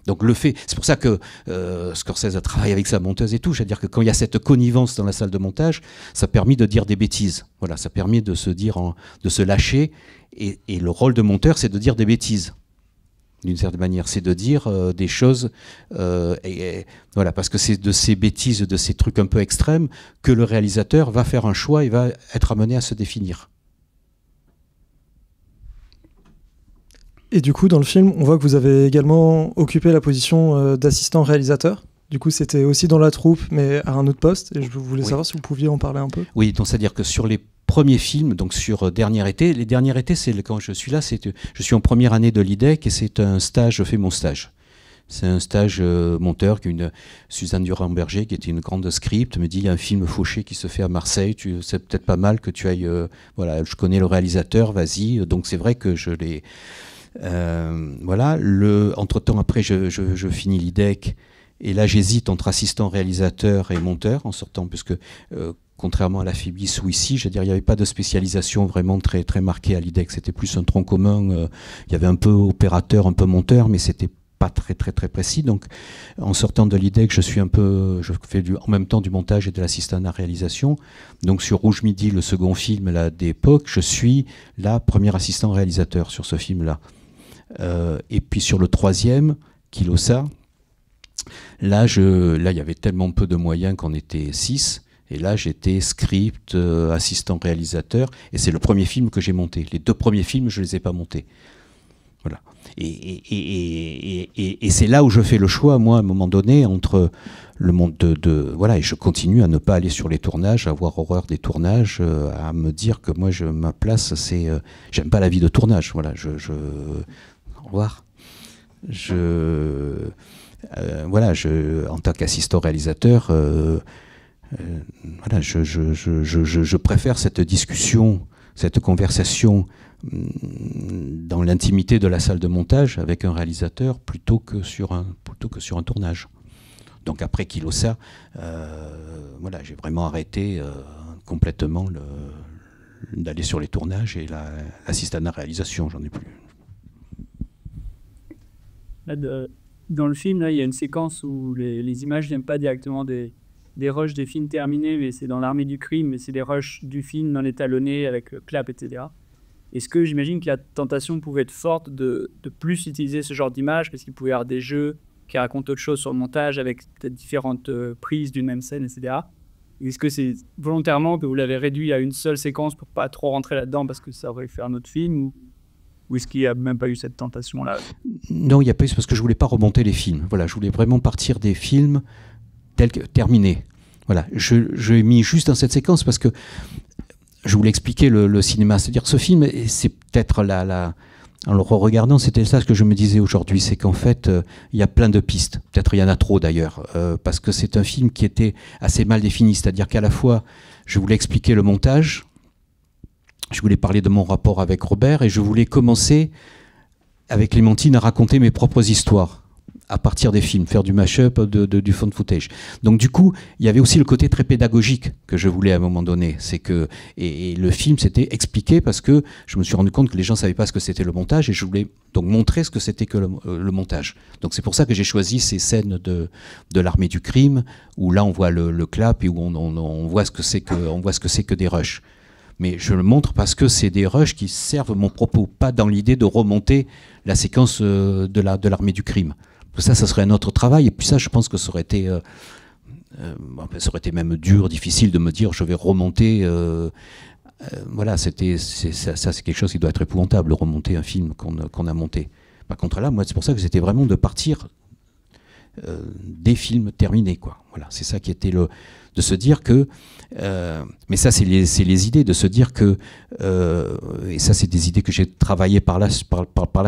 Donc c'est pour ça que Scorsese a travaillé avec sa monteuse et tout. C'est-à-dire que quand il y a cette connivence dans la salle de montage, ça permet de dire des bêtises. Voilà, ça permet de se lâcher. Et le rôle de monteur, c'est de dire des bêtises. D'une certaine manière, c'est de dire des choses, voilà, parce que c'est de ces bêtises, de ces trucs un peu extrêmes, que le réalisateur va faire un choix et va être amené à se définir. Et du coup, dans le film, on voit que vous avez également occupé la position d'assistant réalisateur. Du coup, c'était aussi dans la troupe, mais à un autre poste. Et je voulais savoir si vous pouviez en parler un peu. Oui, donc c'est-à-dire que sur les premiers films, donc sur Dernier été, les Derniers étés, c'est quand je suis là, je suis en première année de l'IDEC et c'est un stage, je fais mon stage. C'est un stage monteur qu'une Suzanne Durand-Berger, qui était une grande script, me dit, il y a un film Fauché qui se fait à Marseille, c'est peut-être pas mal que tu ailles... voilà, je connais le réalisateur, vas-y. Donc c'est vrai que je l'ai... voilà. Entre-temps, après, je finis l'IDEC, et là j'hésite entre assistant réalisateur et monteur en sortant, puisque... contrairement à la FIBIS ou ici, je veux dire, il n'y avait pas de spécialisation vraiment très, très marquée à l'IDEC. C'était plus un tronc commun. Il y avait un peu opérateur, un peu monteur, mais c'était pas très, très, très précis. Donc, en sortant de l'IDEC, je fais en même temps du montage et de l'assistant à la réalisation. Donc, sur Rouge Midi, le second film là, d'époque, je suis là, premier assistant réalisateur sur ce film-là. Et puis sur le troisième, Kilosa, là, il y avait tellement peu de moyens qu'on était 6. Et là, j'étais script, assistant réalisateur, et c'est le premier film que j'ai monté. Les 2 premiers films, je ne les ai pas montés. Voilà. Et c'est là où je fais le choix, moi, à un moment donné, entre le monde voilà, et je continue à ne pas aller sur les tournages, à avoir horreur des tournages, à me dire que moi, ma place, c'est... j'aime pas la vie de tournage. Voilà, au revoir. Voilà, en tant qu'assistant réalisateur... voilà, je préfère cette discussion, cette conversation dans l'intimité de la salle de montage avec un réalisateur plutôt que sur un tournage. Donc après Kilosa, voilà, j'ai vraiment arrêté complètement d'aller sur les tournages et l'assistant à la réalisation, j'en ai plus. Là, dans le film, là, il y a une séquence où les images ne viennent pas directement des rushs des films terminés, mais c'est dans l'Armée du crime, mais c'est des rushs du film non étalonnés avec clap, etc. Est-ce que j'imagine que la tentation pouvait être forte de plus utiliser ce genre d'image, parce qu'il pouvait y avoir des jeux qui racontent autre chose sur le montage, avec peut-être différentes prises d'une même scène, etc. Est-ce que c'est volontairement que vous l'avez réduit à une seule séquence pour pas trop rentrer là-dedans, parce que ça aurait fait un autre film, ou est-ce qu'il n'y a même pas eu cette tentation-là? Non, il n'y a pas eu, parce que je ne voulais pas remonter les films. Voilà, je voulais vraiment partir des films terminé. Voilà, je mis juste dans cette séquence parce que je voulais expliquer le cinéma. C'est-à-dire ce film, c'est peut-être en le regardant, c'était ça que je me disais aujourd'hui, c'est qu'en fait, il y a plein de pistes. Peut-être il y en a trop d'ailleurs, parce que c'est un film qui était assez mal défini. C'est-à-dire qu'à la fois, je voulais expliquer le montage, je voulais parler de mon rapport avec Robert, et je voulais commencer avec Clémentine à raconter mes propres histoires à partir des films, faire du mash-up, du found footage. Donc du coup, il y avait aussi le côté très pédagogique que je voulais à un moment donné. C'est que, et le film s'était expliqué parce que je me suis rendu compte que les gens ne savaient pas ce que c'était le montage, et je voulais donc montrer ce que c'était que le montage. Donc c'est pour ça que j'ai choisi ces scènes de l'Armée du crime, où là on voit le clap et où on voit ce que c'est que des rushs. Mais je le montre parce que c'est des rushs qui servent mon propos, pas dans l'idée de remonter la séquence de l'Armée du crime. Ça serait un autre travail, et puis ça, je pense que ça aurait été même dur, difficile de me dire je vais remonter. Voilà, ça c'est quelque chose qui doit être épouvantable, remonter un film qu'on a monté. Par contre là, moi, c'est pour ça que c'était vraiment de partir des films terminés, quoi. Voilà, c'est ça qui était de se dire que, mais ça c'est les idées, de se dire que, et ça c'est des idées que j'ai travaillées par la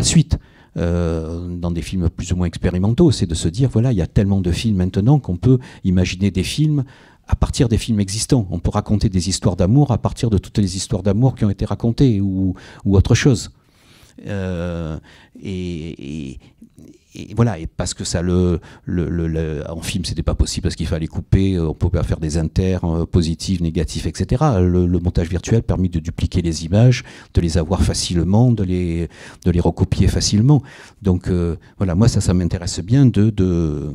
suite. Dans des films plus ou moins expérimentaux, c'est de se dire, voilà, il y a tellement de films maintenant qu'on peut imaginer des films à partir des films existants. On peut raconter des histoires d'amour à partir de toutes les histoires d'amour qui ont été racontées, ou autre chose. Et voilà, et parce que ça, en film, c'était pas possible parce qu'il fallait couper, on pouvait pas faire des inters positifs, négatifs, etc. Le montage virtuel permet de dupliquer les images, de les avoir facilement, de les recopier facilement. Donc voilà, moi ça m'intéresse bien de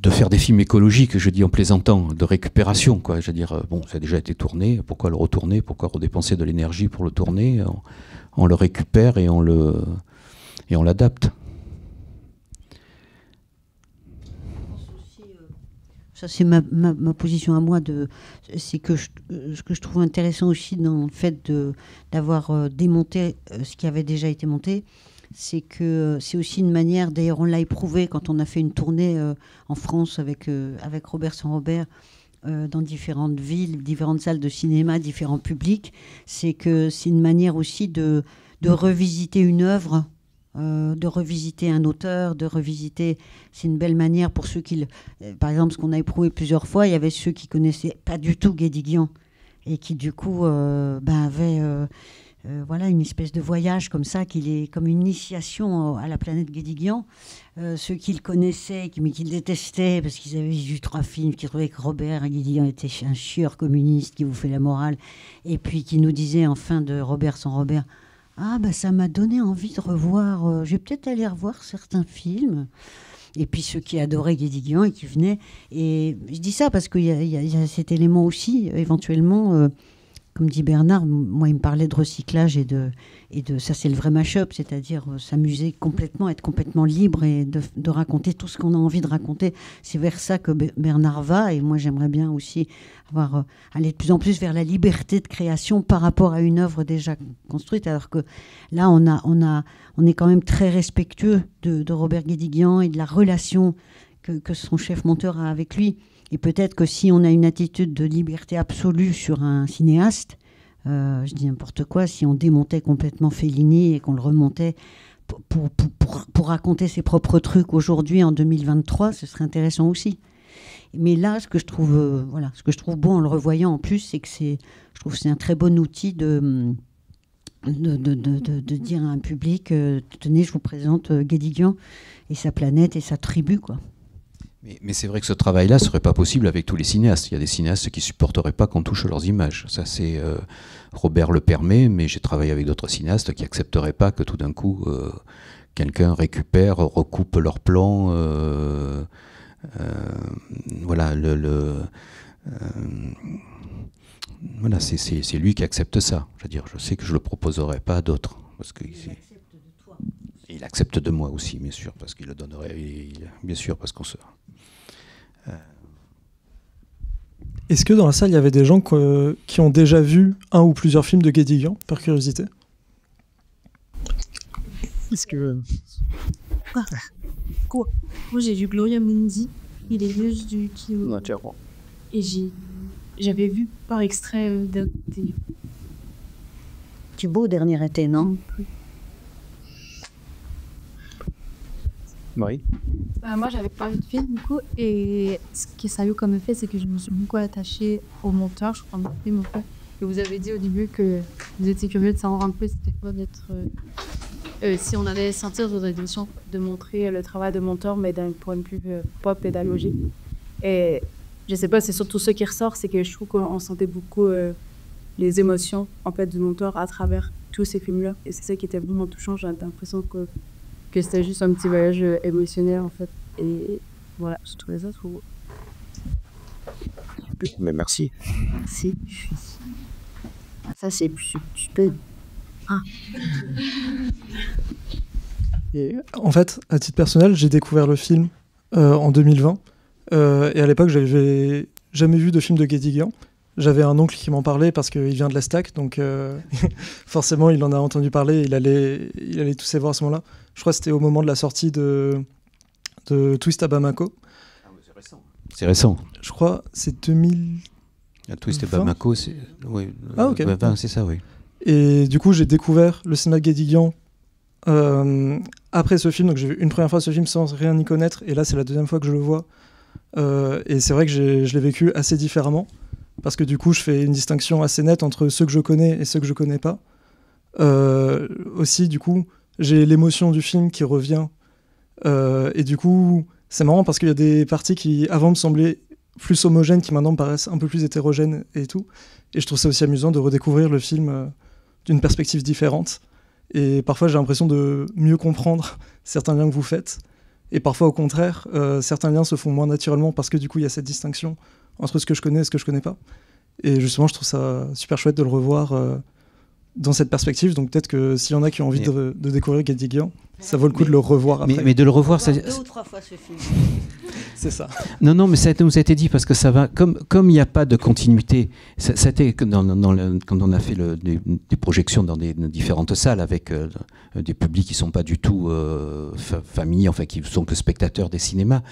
faire des films écologiques, je dis en plaisantant, de récupération, quoi. Je veux dire, bon, ça a déjà été tourné, pourquoi le retourner, pourquoi redépenser de l'énergie pour le tourner? On le récupère et on l'adapte. Ça, c'est ma position à moi. C'est que ce que je trouve intéressant aussi dans le fait d'avoir démonté ce qui avait déjà été monté, c'est que c'est aussi une manière, d'ailleurs on l'a éprouvé quand on a fait une tournée en France avec Robert sans Robert, dans différentes villes, différentes salles de cinéma, différents publics. C'est que c'est une manière aussi de revisiter une œuvre de revisiter un auteur, de revisiter. C'est une belle manière pour ceux qui... Par exemple, ce qu'on a éprouvé plusieurs fois, il y avait ceux qui connaissaient pas du tout Guédiguian et qui, du coup, avaient voilà, une espèce de voyage comme ça, comme une initiation à la planète Guédiguian. Ceux qui le connaissaient, mais qui le détestaient parce qu'ils avaient vu 3 films, qui trouvaient que Robert Guédiguian était un chieur communiste qui vous fait la morale, et puis qui nous disait en fin de Robert sans Robert, ah bah ça m'a donné envie de revoir, je vais peut-être aller revoir certains films. Et puis ceux qui adoraient Guédiguian et qui venaient. Et je dis ça parce qu'il y a cet élément aussi, éventuellement, comme dit Bernard, moi il me parlait de recyclage et de ça c'est le vrai mash-up, c'est-à-dire s'amuser complètement, être complètement libre et de raconter tout ce qu'on a envie de raconter. C'est vers ça que Bernard va, et moi j'aimerais bien aussi aller de plus en plus vers la liberté de création par rapport à une œuvre déjà construite, alors que là on est quand même très respectueux de Robert Guédiguian et de la relation que son chef monteur a avec lui. Et peut-être que si on a une attitude de liberté absolue sur un cinéaste, je dis n'importe quoi, si on démontait complètement Fellini et qu'on le remontait pour raconter ses propres trucs aujourd'hui, en 2023, ce serait intéressant aussi. Mais là, ce que je trouve bon en le revoyant en plus, c'est que je trouve que c'est un très bon outil de dire à un public, tenez, je vous présente Guédiguian et sa planète et sa tribu, quoi. Mais c'est vrai que ce travail-là ne serait pas possible avec tous les cinéastes. Il y a des cinéastes qui ne supporteraient pas qu'on touche leurs images. Ça, c'est Robert le permet, mais j'ai travaillé avec d'autres cinéastes qui n'accepteraient pas que tout d'un coup, quelqu'un récupère, recoupe leur plan. Voilà, voilà, c'est lui qui accepte ça. Je veux dire, je sais que je ne le proposerai pas à d'autres. Parce que il accepte de moi aussi, bien sûr, parce qu'il le donnerait, bien sûr, parce qu'on se... Est-ce que dans la salle, il y avait des gens qui ont déjà vu un ou plusieurs films de Guédiguian, par curiosité? Est-ce que... Quoi? Moi, j'ai vu Gloria Mundi, Il est juste du kilo. Et j'avais vu par extrait des... Thibaut, dernier été, non? Oui. Moi, j'avais pas vu de film, du coup, et ce qui ça a eu comme effet, c'est que je me suis beaucoup attachée au monteur, je crois, mon film, en fait. Et vous avez dit au début que vous étiez curieux de savoir un peu c'était quoi d'être... si on allait sentir dans la émission de montrer le travail de monteur, mais d'un point de vue pas pédagogique. Et je sais pas, c'est surtout ce qui ressort, c'est que je trouve qu'on sentait beaucoup les émotions, en fait, du monteur à travers tous ces films-là. Et c'est ça qui était vraiment touchant, j'ai l'impression que c'était juste un petit voyage émotionnel, en fait. Et voilà, je trouvais ça trop beau. Mais merci. Merci. Ça, c'est plus stupide. Ah. Et en fait, à titre personnel, j'ai découvert le film en 2020. Et à l'époque, j'avais jamais vu de film de Guédiguian. J'avais un oncle qui m'en parlait parce qu'il vient de l'Estac, donc forcément, il en a entendu parler. Il allait tous les voir à ce moment-là. Je crois que c'était au moment de la sortie de Twist à Bamako. Ah, c'est récent. C'est récent. Je crois c'est 2000. Twist à Bamako, c'est... Oui, ah, ok. 20, c'est ça, oui. Et du coup, j'ai découvert le cinéma de Guédiguian après ce film. Donc, j'ai vu une première fois ce film sans rien y connaître. Et là, c'est la deuxième fois que je le vois. Et c'est vrai que je l'ai vécu assez différemment. Parce que du coup, je fais une distinction assez nette entre ceux que je connais et ceux que je connais pas. Aussi, du coup, j'ai l'émotion du film qui revient. Et du coup, c'est marrant parce qu'il y a des parties qui, avant, me semblaient plus homogènes, qui maintenant me paraissent un peu plus hétérogènes et tout. Et je trouve ça aussi amusant de redécouvrir le film d'une perspective différente. Et parfois, j'ai l'impression de mieux comprendre certains liens que vous faites. Et parfois, au contraire, certains liens se font moins naturellement parce que du coup, il y a cette distinction entre ce que je connais et ce que je connais pas. Et justement, je trouve ça super chouette de le revoir dans cette perspective. Donc peut-être que s'il y en a qui ont envie de découvrir Guédiguian, ça vaut le coup de le revoir après. Mais de le revoir, ça... 2 ou 3 fois ce film. C'est ça. Non, mais ça nous a été dit parce que ça va, comme il n'y a pas de continuité, ça a été quand on a fait des projections dans des différentes salles avec des publics qui ne sont pas du tout familles, enfin qui sont que spectateurs des cinémas,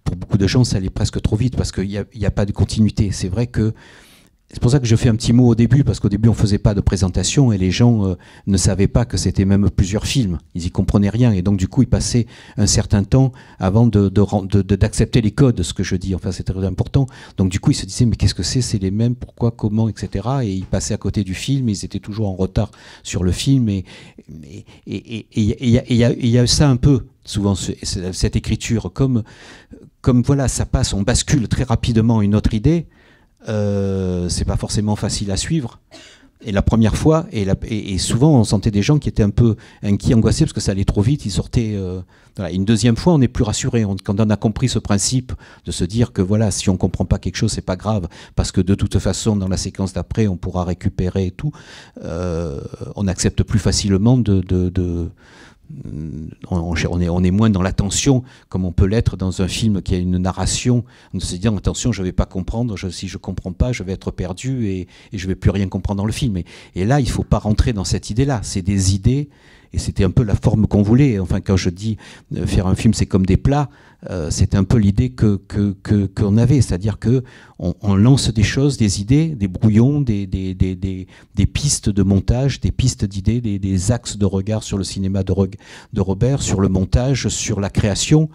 pour beaucoup de gens ça allait presque trop vite parce qu'il n'y a pas de continuité. C'est vrai que c'est pour ça que je fais un petit mot au début, parce qu'au début on faisait pas de présentation et les gens ne savaient pas que c'était même plusieurs films. Ils y comprenaient rien et donc du coup ils passaient un certain temps avant d'accepter les codes, ce que je dis. Enfin, c'est très important. Donc du coup ils se disaient mais qu'est-ce que c'est les mêmes, pourquoi, comment, etc. Et ils passaient à côté du film, ils étaient toujours en retard sur le film et il y a ça un peu souvent cette écriture comme voilà, ça passe, on bascule très rapidement une autre idée. C'est pas forcément facile à suivre. Et la première fois, et souvent on sentait des gens qui étaient un peu inquiets, angoissés parce que ça allait trop vite, ils sortaient. Voilà. Une deuxième fois, on est plus rassuré. Quand on a compris ce principe de se dire que voilà, si on comprend pas quelque chose, c'est pas grave, parce que de toute façon, dans la séquence d'après, on pourra récupérer et tout. On accepte plus facilement on est moins dans l'attention comme on peut l'être dans un film qui a une narration. On se dit attention, je ne vais pas comprendre, si je ne comprends pas, je vais être perdu et je ne vais plus rien comprendre dans le film. Et là, il ne faut pas rentrer dans cette idée-là. C'est des idées et c'était un peu la forme qu'on voulait. Enfin, quand je dis faire un film, c'est comme des plats, c'était un peu l'idée qu'on avait. C'est-à-dire qu'on lance des choses, des idées, des brouillons, des pistes de montage, des pistes d'idées, des axes de regard sur le cinéma de Robert, sur le montage, sur la création,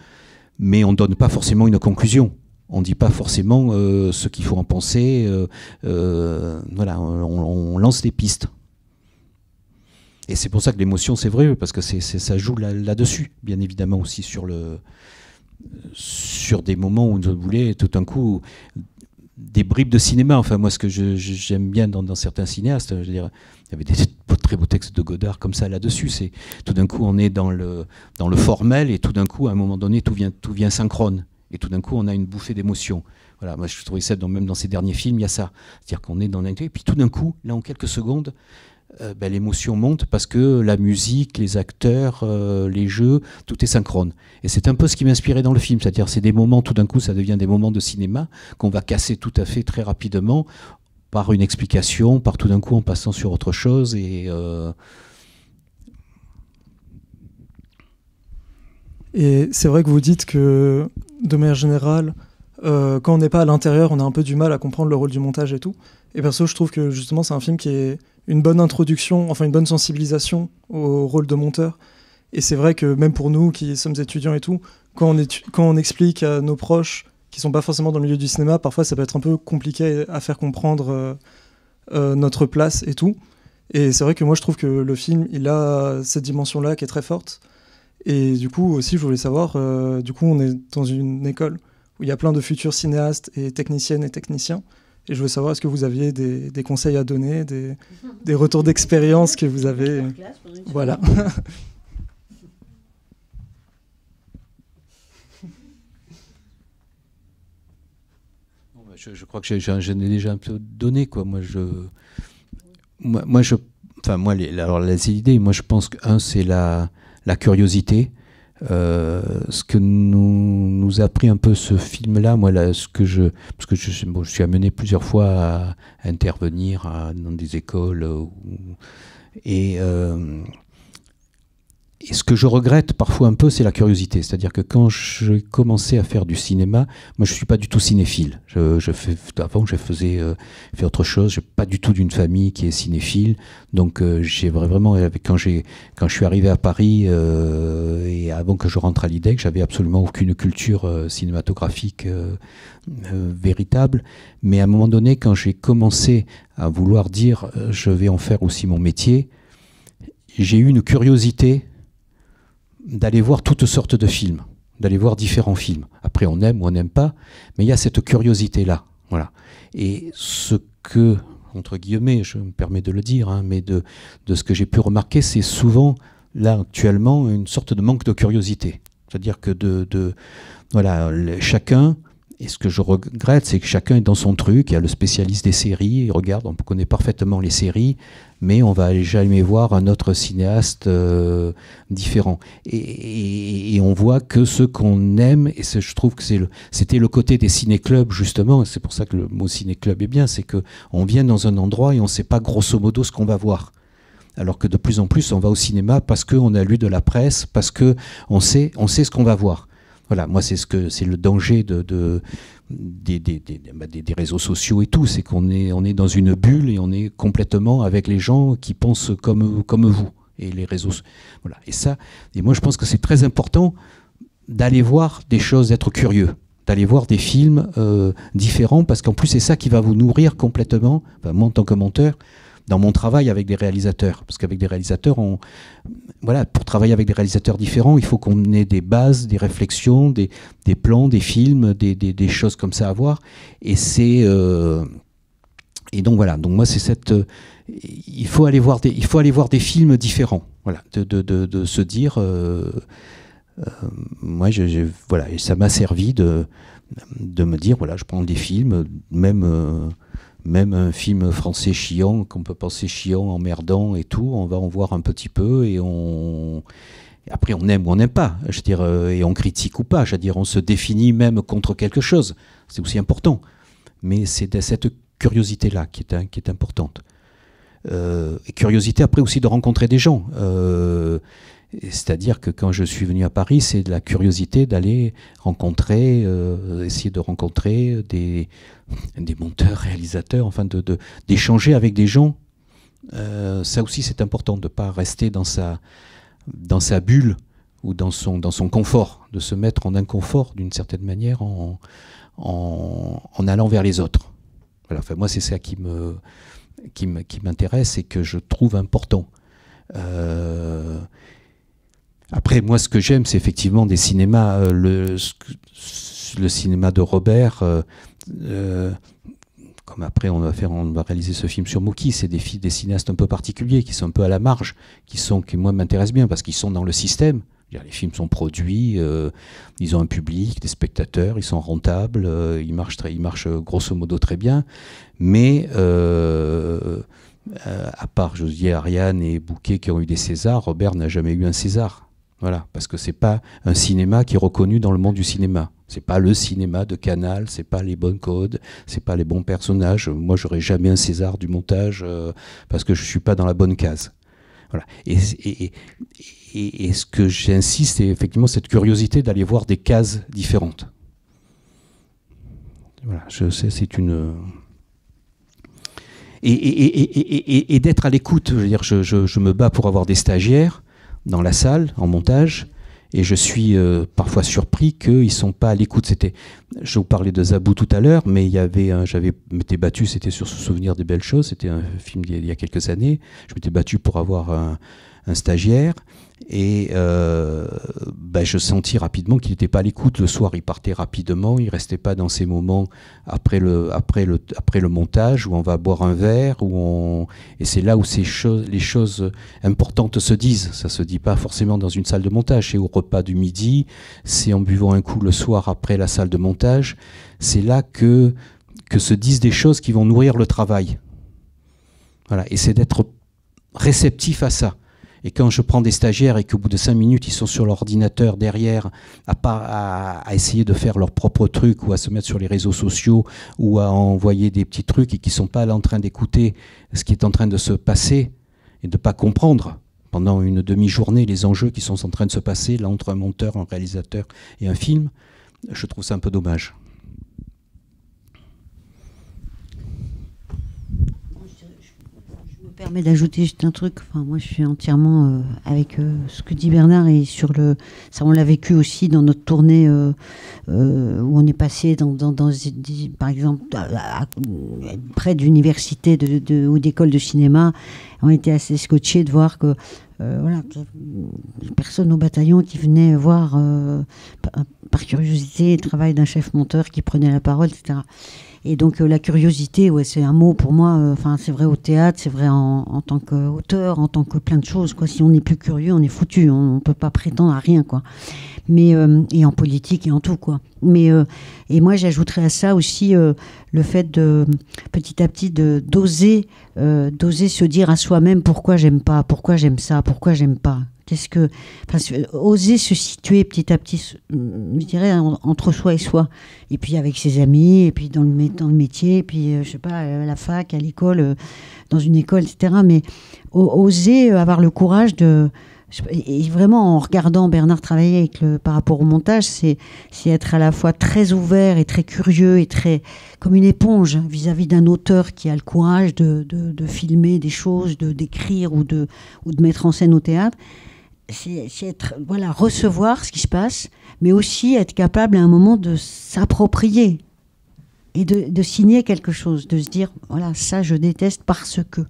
mais on ne donne pas forcément une conclusion. On ne dit pas forcément ce qu'il faut en penser. Voilà, on lance des pistes. Et c'est pour ça que l'émotion, c'est vrai, parce que ça joue là-dessus, bien évidemment aussi sur des moments où on voulait tout d'un coup des bribes de cinéma. Enfin, moi, ce que j'aime bien dans certains cinéastes, je veux dire, il y avait des très beaux textes de Godard comme ça là-dessus. C'est tout d'un coup, on est dans le formel et tout d'un coup, à un moment donné, tout vient synchrone. Et tout d'un coup, on a une bouffée d'émotion. Voilà, moi, je trouvais ça, même dans ses derniers films, il y a ça. C'est-à-dire qu'on est dans l'intérêt. Et puis tout d'un coup, là, en quelques secondes, l'émotion monte parce que la musique, les acteurs, les jeux, tout est synchrone. Et c'est un peu ce qui m'inspirait dans le film, c'est-à-dire c'est des moments, tout d'un coup ça devient des moments de cinéma qu'on va casser tout à fait très rapidement par une explication, par tout d'un coup en passant sur autre chose. Et c'est vrai que vous dites que de manière générale, quand on n'est pas à l'intérieur, on a un peu du mal à comprendre le rôle du montage et tout. Et perso, je trouve que justement c'est un film qui est une bonne introduction, enfin une bonne sensibilisation au rôle de monteur. Et c'est vrai que même pour nous qui sommes étudiants et tout, quand on explique à nos proches qui sont pas forcément dans le milieu du cinéma, parfois ça peut être un peu compliqué à faire comprendre notre place et tout. Et c'est vrai que moi je trouve que le film, il a cette dimension-là qui est très forte. Et du coup aussi je voulais savoir, du coup on est dans une école où il y a plein de futurs cinéastes et techniciennes et techniciens. Et je veux savoir, est-ce que vous aviez des conseils à donner, des retours d'expérience que vous avez. Voilà. Je crois que j'en ai déjà un peu donné, quoi. Alors les idées, moi je pense que c'est la curiosité. Ce que nous a appris un peu ce film-là, moi, parce que je suis amené plusieurs fois à intervenir dans des écoles et ce que je regrette parfois un peu, c'est la curiosité. C'est-à-dire que quand j'ai commencé à faire du cinéma, moi je suis pas du tout cinéphile. Avant, je faisais autre chose. Je suis pas du tout d'une famille qui est cinéphile. Donc j'ai vraiment, quand je suis arrivé à Paris et avant que je rentre à l'IDEC, j'avais absolument aucune culture cinématographique véritable. Mais à un moment donné, quand j'ai commencé à vouloir dire je vais en faire aussi mon métier, j'ai eu une curiosité d'aller voir toutes sortes de films, d'aller voir différents films. Après, on aime ou on n'aime pas, mais il y a cette curiosité-là. Voilà. Et ce que, entre guillemets, je me permets de le dire, mais de ce que j'ai pu remarquer, c'est souvent, là, actuellement, une sorte de manque de curiosité. C'est-à-dire que chacun, et ce que je regrette, c'est que chacun est dans son truc. Il y a le spécialiste des séries, il regarde, on connaît parfaitement les séries, mais on va jamais voir un autre cinéaste différent. Et on voit que ce qu'on aime, et je trouve que c'était le côté des ciné-clubs, justement, et c'est pour ça que le mot ciné-club est bien, c'est qu'on vient dans un endroit et on ne sait pas grosso modo ce qu'on va voir. Alors que de plus en plus, on va au cinéma parce qu'on a lu de la presse, parce qu'on sait ce qu'on va voir. Voilà, moi c'est le danger des réseaux sociaux et tout, c'est qu'on est dans une bulle et on est complètement avec les gens qui pensent comme vous. Et les réseaux, voilà. Et moi je pense que c'est très important d'aller voir des choses, d'être curieux, d'aller voir des films différents, parce qu'en plus c'est ça qui va vous nourrir complètement, enfin, moi en tant que monteur, dans mon travail avec des réalisateurs. Parce qu'avec des réalisateurs, voilà, pour travailler avec des réalisateurs différents, il faut qu'on ait des bases, des réflexions, des plans, des films, des choses comme ça à voir. Et et donc voilà, donc moi c'est il faut aller voir des films différents, voilà, de se dire, moi voilà, et ça m'a servi de me dire, voilà, je prends des films, même un film français chiant, qu'on peut penser chiant, emmerdant et tout, on va en voir un petit peu et après on aime ou on n'aime pas, je veux dire, et on critique ou pas, je veux dire, on se définit même contre quelque chose, c'est aussi important. Mais c'est cette curiosité-là qui est importante. Et curiosité après aussi de rencontrer des gens. C'est-à-dire que quand je suis venu à Paris, c'est de la curiosité d'aller rencontrer, essayer de rencontrer des monteurs, réalisateurs, enfin d'échanger avec des gens. Ça aussi c'est important, de ne pas rester dans sa bulle ou dans son confort, de se mettre en inconfort d'une certaine manière en allant vers les autres. Voilà, enfin, moi c'est ça qui m'intéresse et que je trouve important. Après, moi, ce que j'aime, c'est effectivement des cinémas, le cinéma de Robert, comme après on va réaliser ce film sur Mookie, c'est des cinéastes un peu particuliers, qui sont un peu à la marge, qui moi m'intéressent bien, parce qu'ils sont dans le système. Les films sont produits, ils ont un public, des spectateurs, ils sont rentables, ils marchent grosso modo très bien, mais à part Josier, Ariane et Bouquet qui ont eu des Césars, Robert n'a jamais eu un César. Voilà, parce que c'est pas un cinéma qui est reconnu dans le monde du cinéma. C'est pas le cinéma de Canal, c'est pas les bons codes, c'est pas les bons personnages. Moi, j'aurais jamais un César du montage parce que je suis pas dans la bonne case. Voilà. Et ce que j'insiste, c'est effectivement cette curiosité d'aller voir des cases différentes. Voilà, je sais, c'est une... Et d'être à l'écoute. Je veux dire, je me bats pour avoir des stagiaires dans la salle, en montage, et je suis parfois surpris qu'ils ne sont pas à l'écoute. Je vous parlais de Zabou tout à l'heure, mais j'avais m'étais battu, c'était sur Ce souvenir des belles choses, c'était un film il y a quelques années. Je m'étais battu pour avoir un stagiaire, et je sentis rapidement qu'il n'était pas à l'écoute. Le soir, il partait rapidement, il ne restait pas dans ces moments après le montage, où on va boire un verre, et c'est là où les choses importantes se disent. Ça ne se dit pas forcément dans une salle de montage, c'est au repas du midi, c'est en buvant un coup le soir après la salle de montage. C'est là que se disent des choses qui vont nourrir le travail. Voilà, et c'est d'être réceptif à ça. Et quand je prends des stagiaires et qu'au bout de 5 minutes, ils sont sur l'ordinateur derrière, à essayer de faire leur propre truc, ou à se mettre sur les réseaux sociaux, ou à envoyer des petits trucs, et qui ne sont pas là en train d'écouter ce qui est en train de se passer, et de ne pas comprendre pendant une demi-journée les enjeux qui sont en train de se passer là entre un monteur, un réalisateur et un film, je trouve ça un peu dommage. Je me permets d'ajouter juste un truc. Enfin, moi, je suis entièrement avec ce que dit Bernard, et ça, on l'a vécu aussi dans notre tournée où on est passé par exemple, près d'universités ou d'écoles de cinéma. On était assez scotchés de voir que voilà, personne au bataillon qui venait voir par curiosité le travail d'un chef monteur qui prenait la parole, etc. Et donc la curiosité, ouais, c'est un mot pour moi. Enfin, c'est vrai au théâtre, c'est vrai en tant qu'auteur, en tant que plein de choses, quoi. Si on n'est plus curieux, on est foutu. On peut pas prétendre à rien, quoi. Mais et en politique et en tout, quoi. Mais et moi, j'ajouterais à ça aussi le fait de petit à petit d'oser se dire à soi-même pourquoi j'aime pas, pourquoi j'aime ça, pourquoi j'aime pas. Oser se situer petit à petit, je dirais, entre soi et soi, et puis avec ses amis, et puis dans le métier, et puis je sais pas, à la fac, à l'école, dans une école, etc. Mais oser avoir le courage de Et vraiment, en regardant Bernard travailler par rapport au montage, c'est être à la fois très ouvert et très curieux et très comme une éponge vis-à-vis d'un auteur qui a le courage de filmer des choses, d'écrire ou de mettre en scène au théâtre. C'est être, voilà, recevoir ce qui se passe, mais aussi être capable à un moment de s'approprier et de signer quelque chose, de se dire, voilà, ça je déteste parce que.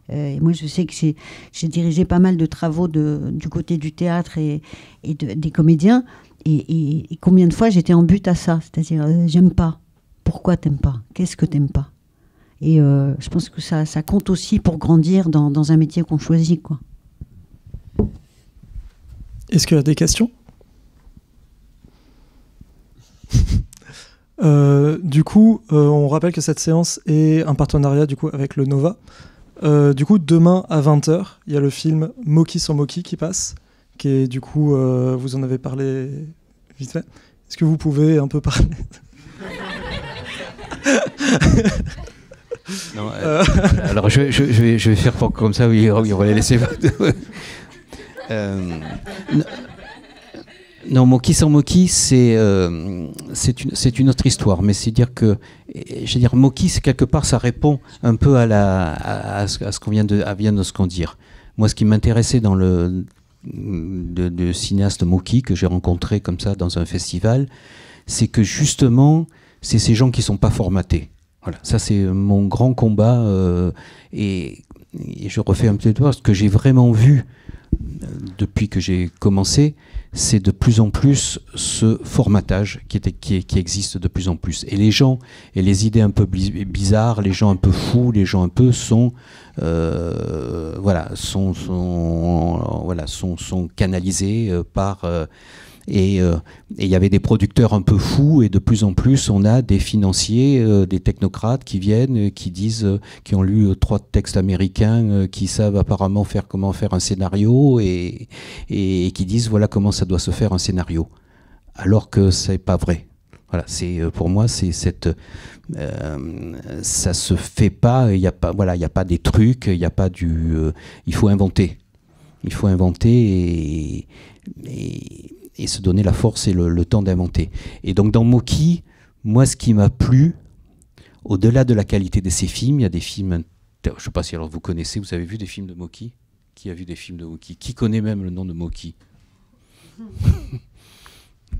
Et moi, je sais que j'ai dirigé pas mal de travaux du côté du théâtre et des comédiens. Et combien de fois j'étais en but à ça, c'est-à-dire, j'aime pas. Pourquoi t'aimes pas? Qu'est-ce que t'aimes pas? Et je pense que ça compte aussi pour grandir dans un métier qu'on choisit, quoi. Est-ce qu'il y a des questions? Du coup, on rappelle que cette séance est un partenariat du coup, avec le Nova. Du coup, demain à 20h, il y a le film Moki sur Moki qui passe, qui est du coup, vous en avez parlé vite fait. Est-ce que vous pouvez un peu parler? Non, alors je vais faire comme ça, oui, on va les laisser. Non, Moki sans Moki, c'est une autre histoire, mais c'est dire que, je veux dire, Moki, c'est quelque part, ça répond un peu à ce qu'on vient de ce qu'on dire. Moi, ce qui m'intéressait dans le cinéaste Moki que j'ai rencontré comme ça dans un festival, c'est que justement, c'est ces gens qui sont pas formatés. Voilà, ça c'est mon grand combat, et je refais un petit peu ce que j'ai vraiment vu depuis que j'ai commencé, c'est de plus en plus ce formatage qui existe de plus en plus. Et les gens, et les idées un peu bizarres, les gens un peu fous, les gens un peu sont canalisés par... Et il y avait des producteurs un peu fous, et de plus en plus on a des financiers, des technocrates qui viennent, qui disent, qui ont lu 3 textes américains, qui savent apparemment comment faire un scénario, et qui disent voilà comment ça doit se faire un scénario, alors que c'est pas vrai. Voilà, pour moi c'est ça se fait pas. Il y a pas des trucs, il y a pas il faut inventer. Il faut inventer et se donner la force et le temps d'inventer. Et donc dans Moki, moi ce qui m'a plu, au-delà de la qualité de ces films, il y a des films, je ne sais pas si alors vous connaissez, vous avez vu des films de Moki? Qui a vu des films de Moki? Qui connaît même le nom de Moki?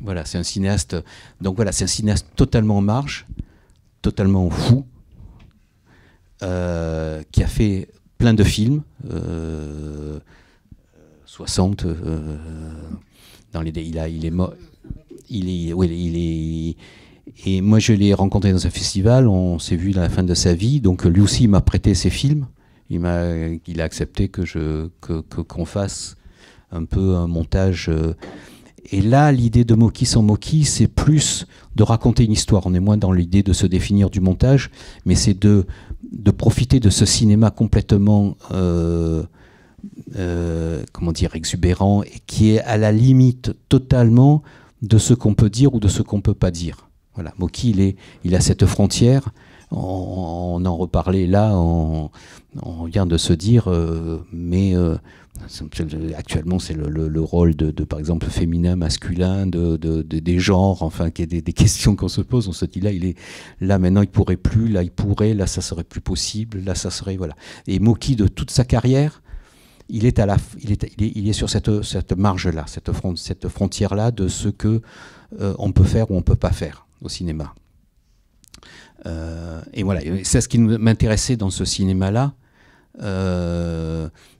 Voilà, c'est un cinéaste, donc voilà, c'est un cinéaste totalement en marge, totalement fou, qui a fait plein de films, 60... il est mort. Et moi je l'ai rencontré dans un festival, on s'est vu à la fin de sa vie, donc lui aussi il m'a prêté ses films, il a accepté qu'on fasse un peu un montage. Et là, l'idée de Moki sans Moki, c'est plus de raconter une histoire. On est moins dans l'idée de se définir du montage, mais c'est de profiter de ce cinéma complètement comment dire, exubérant, et qui est à la limite totalement de ce qu'on peut dire ou de ce qu'on peut pas dire. Voilà, Moki, il a cette frontière. On en reparlait là, on vient de se dire, actuellement c'est le rôle de par exemple féminin, masculin, des genres, enfin qu'il y a des questions qu'on se pose, on se dit là maintenant il pourrait plus, là il pourrait, là ça serait plus possible, là ça serait, voilà. Et Moki de toute sa carrière, il est sur cette marge-là, cette frontière-là de ce que on peut faire ou on peut pas faire au cinéma. Et voilà, c'est ce qui m'intéressait dans ce cinéma-là,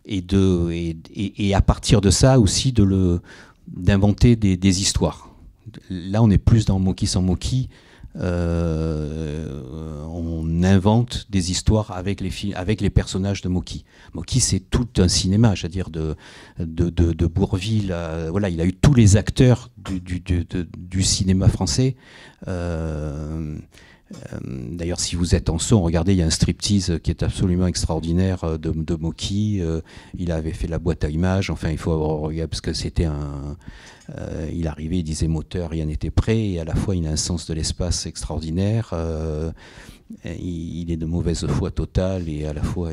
et à partir de ça aussi d'inventer des histoires. Là, on est plus dans Moki sans Moki. On invente des histoires avec les personnages de Moki. Moki, c'est tout un cinéma, c'est-à-dire de Bourvil, voilà, il a eu tous les acteurs du cinéma français. D'ailleurs, si vous êtes en son, regardez, il y a un striptease qui est absolument extraordinaire de Moki. Il avait fait la boîte à images. Enfin, il faut avoir regardé parce que c'était il arrivait, il disait moteur, rien n'était prêt, et à la fois il a un sens de l'espace extraordinaire. Il est de mauvaise foi totale, et à la fois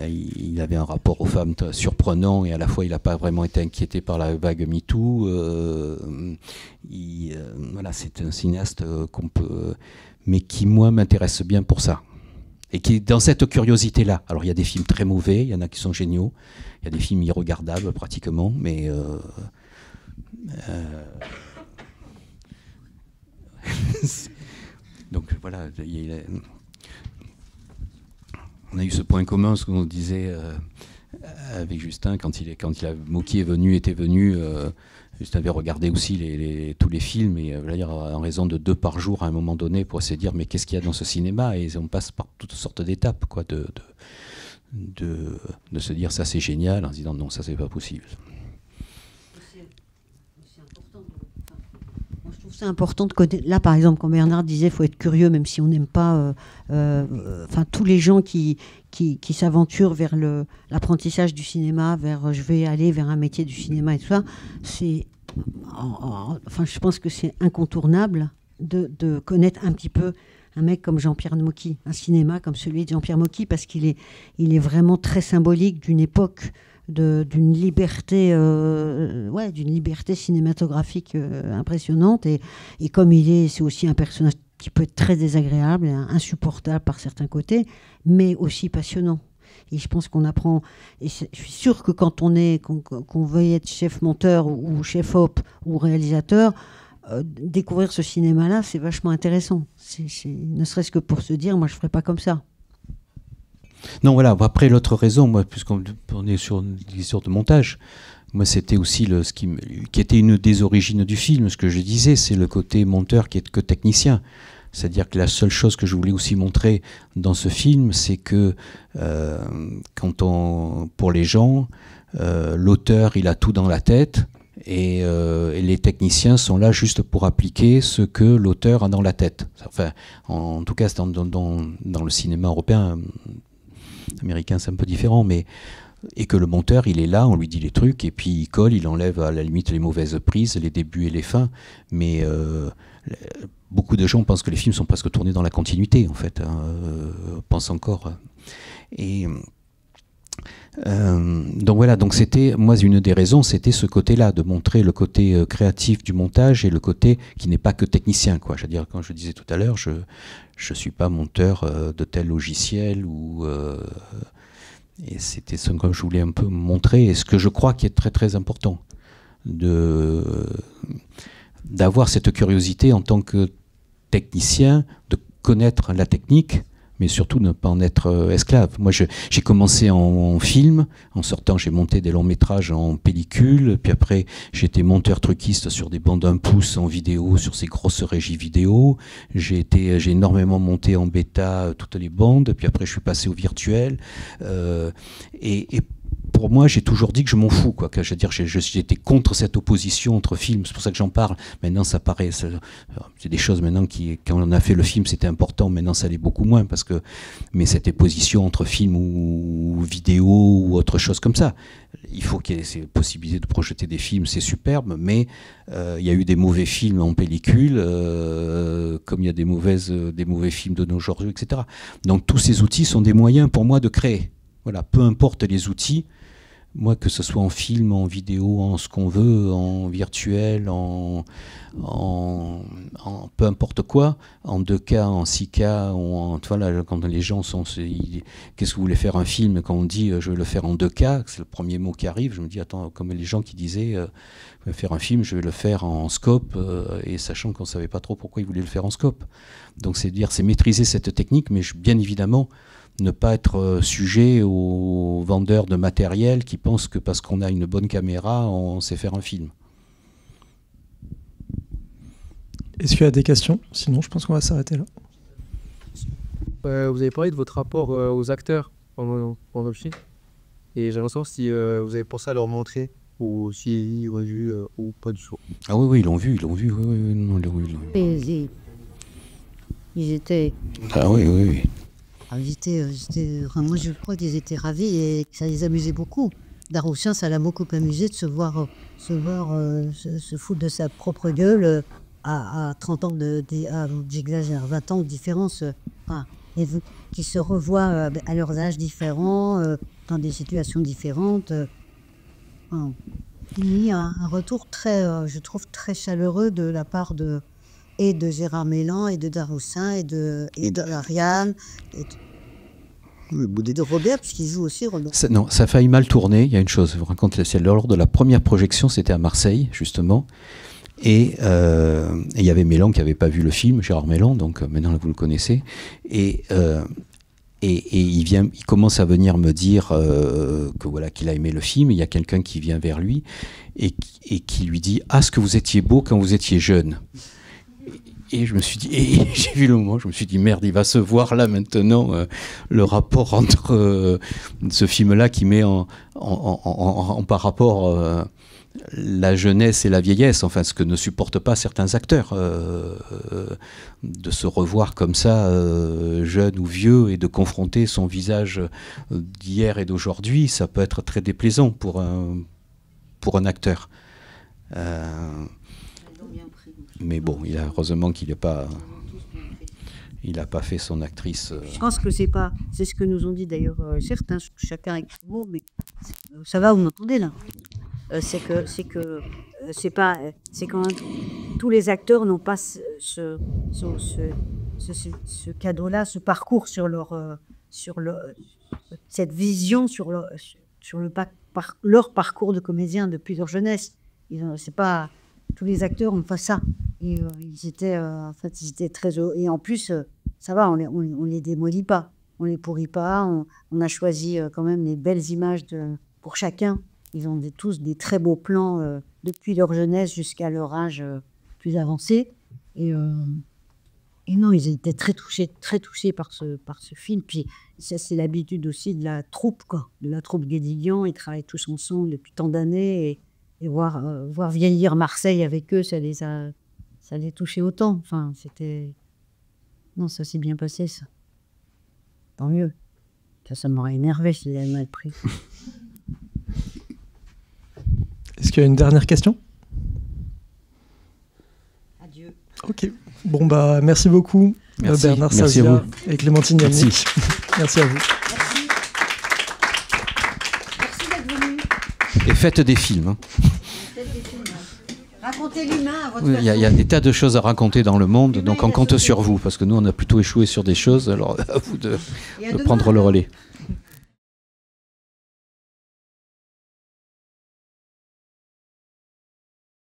il avait un rapport aux femmes surprenant et à la fois il n'a pas vraiment été inquiété par la vague MeToo. Voilà, c'est un cinéaste qu'on peut, mais qui moi m'intéresse bien pour ça. Et qui est dans cette curiosité-là. Alors il y a des films très mauvais, il y en a qui sont géniaux, il y a des films irregardables pratiquement, mais donc voilà, on a eu ce point commun, ce qu'on disait avec Justin quand Mocky était venu. Justin avait regardé aussi tous les films et en raison de 2 par jour à un moment donné pour se dire mais qu'est-ce qu'il y a dans ce cinéma, et on passe par toutes sortes d'étapes quoi, de se dire ça c'est génial en se disant non ça c'est pas possible. C'est important de connaître. Là, par exemple, quand Bernard disait qu'il faut être curieux, même si on n'aime pas. Tous les gens qui s'aventurent vers l'apprentissage du cinéma, je vais aller vers un métier du cinéma et tout ça, je pense que c'est incontournable de connaître un petit peu un mec comme Jean-Pierre Mocky, un cinéma comme celui de Jean-Pierre Mocky, parce qu'il est vraiment très symbolique d'une époque. D'une liberté cinématographique impressionnante, et comme c'est aussi un personnage qui peut être très désagréable, insupportable par certains côtés, mais aussi passionnant. Et je pense qu'on apprend, et je suis sûre que quand qu'on veuille être chef monteur ou chef op ou réalisateur, découvrir ce cinéma-là, c'est vachement intéressant. Ne serait-ce que pour se dire, moi je ferais pas comme ça. Non, voilà. Après, l'autre raison, moi, puisqu'on est sur une histoire de montage, moi, c'était aussi ce qui était une des origines du film. Ce que je disais, c'est le côté monteur qui est que technicien. C'est-à-dire que la seule chose que je voulais aussi montrer dans ce film, c'est que pour les gens, l'auteur, il a tout dans la tête. Et les techniciens sont là juste pour appliquer ce que l'auteur a dans la tête. Enfin, en tout cas, dans le cinéma européen, américain, c'est un peu différent, et que le monteur, il est là, on lui dit les trucs, et puis il colle, il enlève à la limite les mauvaises prises, les débuts et les fins, mais beaucoup de gens pensent que les films sont presque tournés dans la continuité, en fait, pensent encore. Et donc voilà, donc c'était, moi, une des raisons, c'était ce côté-là, de montrer le côté créatif du montage et le côté qui n'est pas que technicien, quoi. Je veux dire, quand je disais tout à l'heure, je suis pas monteur de tel logiciel et c'était ce que je voulais un peu montrer, et ce que je crois qui est très très important, d'avoir cette curiosité en tant que technicien, de connaître la technique, mais surtout ne pas en être esclave. Moi, j'ai commencé en film. En sortant, j'ai monté des longs métrages en pellicule. Puis après, j'étais monteur truquiste sur des bandes 1 pouce en vidéo, sur ces grosses régies vidéo. J'ai énormément monté en bêta toutes les bandes. Puis après, je suis passé au virtuel. Et pour moi, j'ai toujours dit que je m'en fous, quoi. Que, je veux dire, j'étais contre cette opposition entre films. C'est pour ça que j'en parle. Maintenant, ça paraît, c'est des choses maintenant quand on a fait le film, c'était important. Maintenant, ça l'est beaucoup moins mais cette opposition entre film ou vidéo ou autre chose comme ça, il faut qu'il y ait ces possibilités de projeter des films, c'est superbe. Mais il y a eu des mauvais films en pellicule, comme il y a des mauvais films de nos jours, etc. Donc, tous ces outils sont des moyens pour moi de créer. Voilà, peu importe les outils. Moi, que ce soit en film, en vidéo, en ce qu'on veut, en virtuel, peu importe quoi, en 2K, en 6K, voilà, quand les gens sont... Qu'est-ce que vous voulez faire un film? Quand on dit je vais le faire en 2K, c'est le premier mot qui arrive, je me dis, attends, comme les gens qui disaient je vais faire un film, je vais le faire en scope, et sachant qu'on ne savait pas trop pourquoi ils voulaient le faire en scope. Donc c'est maîtriser cette technique, mais bien évidemment... ne pas être sujet aux vendeurs de matériel qui pensent que parce qu'on a une bonne caméra, on sait faire un film. Est-ce qu'il y a des questions? Sinon, je pense qu'on va s'arrêter là. Vous avez parlé de votre rapport aux acteurs pendant le film. Et j'aimerais savoir si vous avez pensé à leur montrer, ou s'ils l'ont vu, ou pas du tout. Ah oui, ils l'ont vu. Oui, non, ils l'ont vu. Ils étaient... Ah oui. Moi, je crois qu'ils étaient ravis et que ça les amusait beaucoup. Daroussin, ça l'a beaucoup amusé de se foutre de sa propre gueule à 30 ans j'exagère, 20 ans de différence. Il qui se revoient à leurs âges différents, dans des situations différentes. Enfin, il y a un retour très, je trouve, très chaleureux de la part de Gérard Mélan, et de Daroussin, et de Ariane, et de Robert, puisqu'il joue aussi Robert. Non, ça a failli mal tourner. Il y a une chose, je vous raconte, c'est lors de la première projection, c'était à Marseille, justement. Et il y avait Mélan qui n'avait pas vu le film, Gérard Mélan, donc maintenant vous le connaissez. Et il commence à venir me dire que voilà, qu'il a aimé le film. Il y a quelqu'un qui vient vers lui et qui lui dit « Ah, ce que vous étiez beau quand vous étiez jeune !» Et je me suis dit, et j'ai vu le moment, je me suis dit, merde, il va se voir là maintenant le rapport entre ce film-là qui met en par rapport la jeunesse et la vieillesse, enfin ce que ne supportent pas certains acteurs, de se revoir comme ça, jeune ou vieux, et de confronter son visage d'hier et d'aujourd'hui, ça peut être très déplaisant pour un acteur. Mais bon, heureusement qu'il n'a pas fait son actrice. Je pense que c'est ce que nous ont dit d'ailleurs certains, chacun avec son mot, mais ça va, vous m'entendez là. C'est quand même tous les acteurs n'ont pas ce cadeau-là, ce parcours cette vision sur leur parcours de comédien depuis leur jeunesse. C'est pas tous les acteurs ont pas ça. Et ils étaient très heureux. Et en plus, ça va, on les démolit pas, on les pourrit pas. On a choisi quand même les belles images pour chacun. Ils ont tous des très beaux plans depuis leur jeunesse jusqu'à leur âge plus avancé. Et non, ils étaient très touchés par ce film. Puis ça, c'est l'habitude aussi de la troupe, quoi, de la troupe Guédiguian. Ils travaillent tous ensemble depuis tant d'années, et voir vieillir Marseille avec eux, ça les touchait autant. Enfin, non, ça s'est bien passé, ça. Tant mieux. Ça m'aurait énervé s'il avait mal pris. Est-ce qu'il y a une dernière question ? Adieu. Ok. Bon, merci beaucoup, merci. Bernard Merci Sazia et Clémentine Yannick. Merci. Merci à vous. Merci d'être venu. Et faites des films. Racontez l'humain à votre Il y a des tas de choses à raconter dans le monde, donc on compte sur vous, parce que nous, on a plutôt échoué sur des choses, alors à vous de prendre le relais.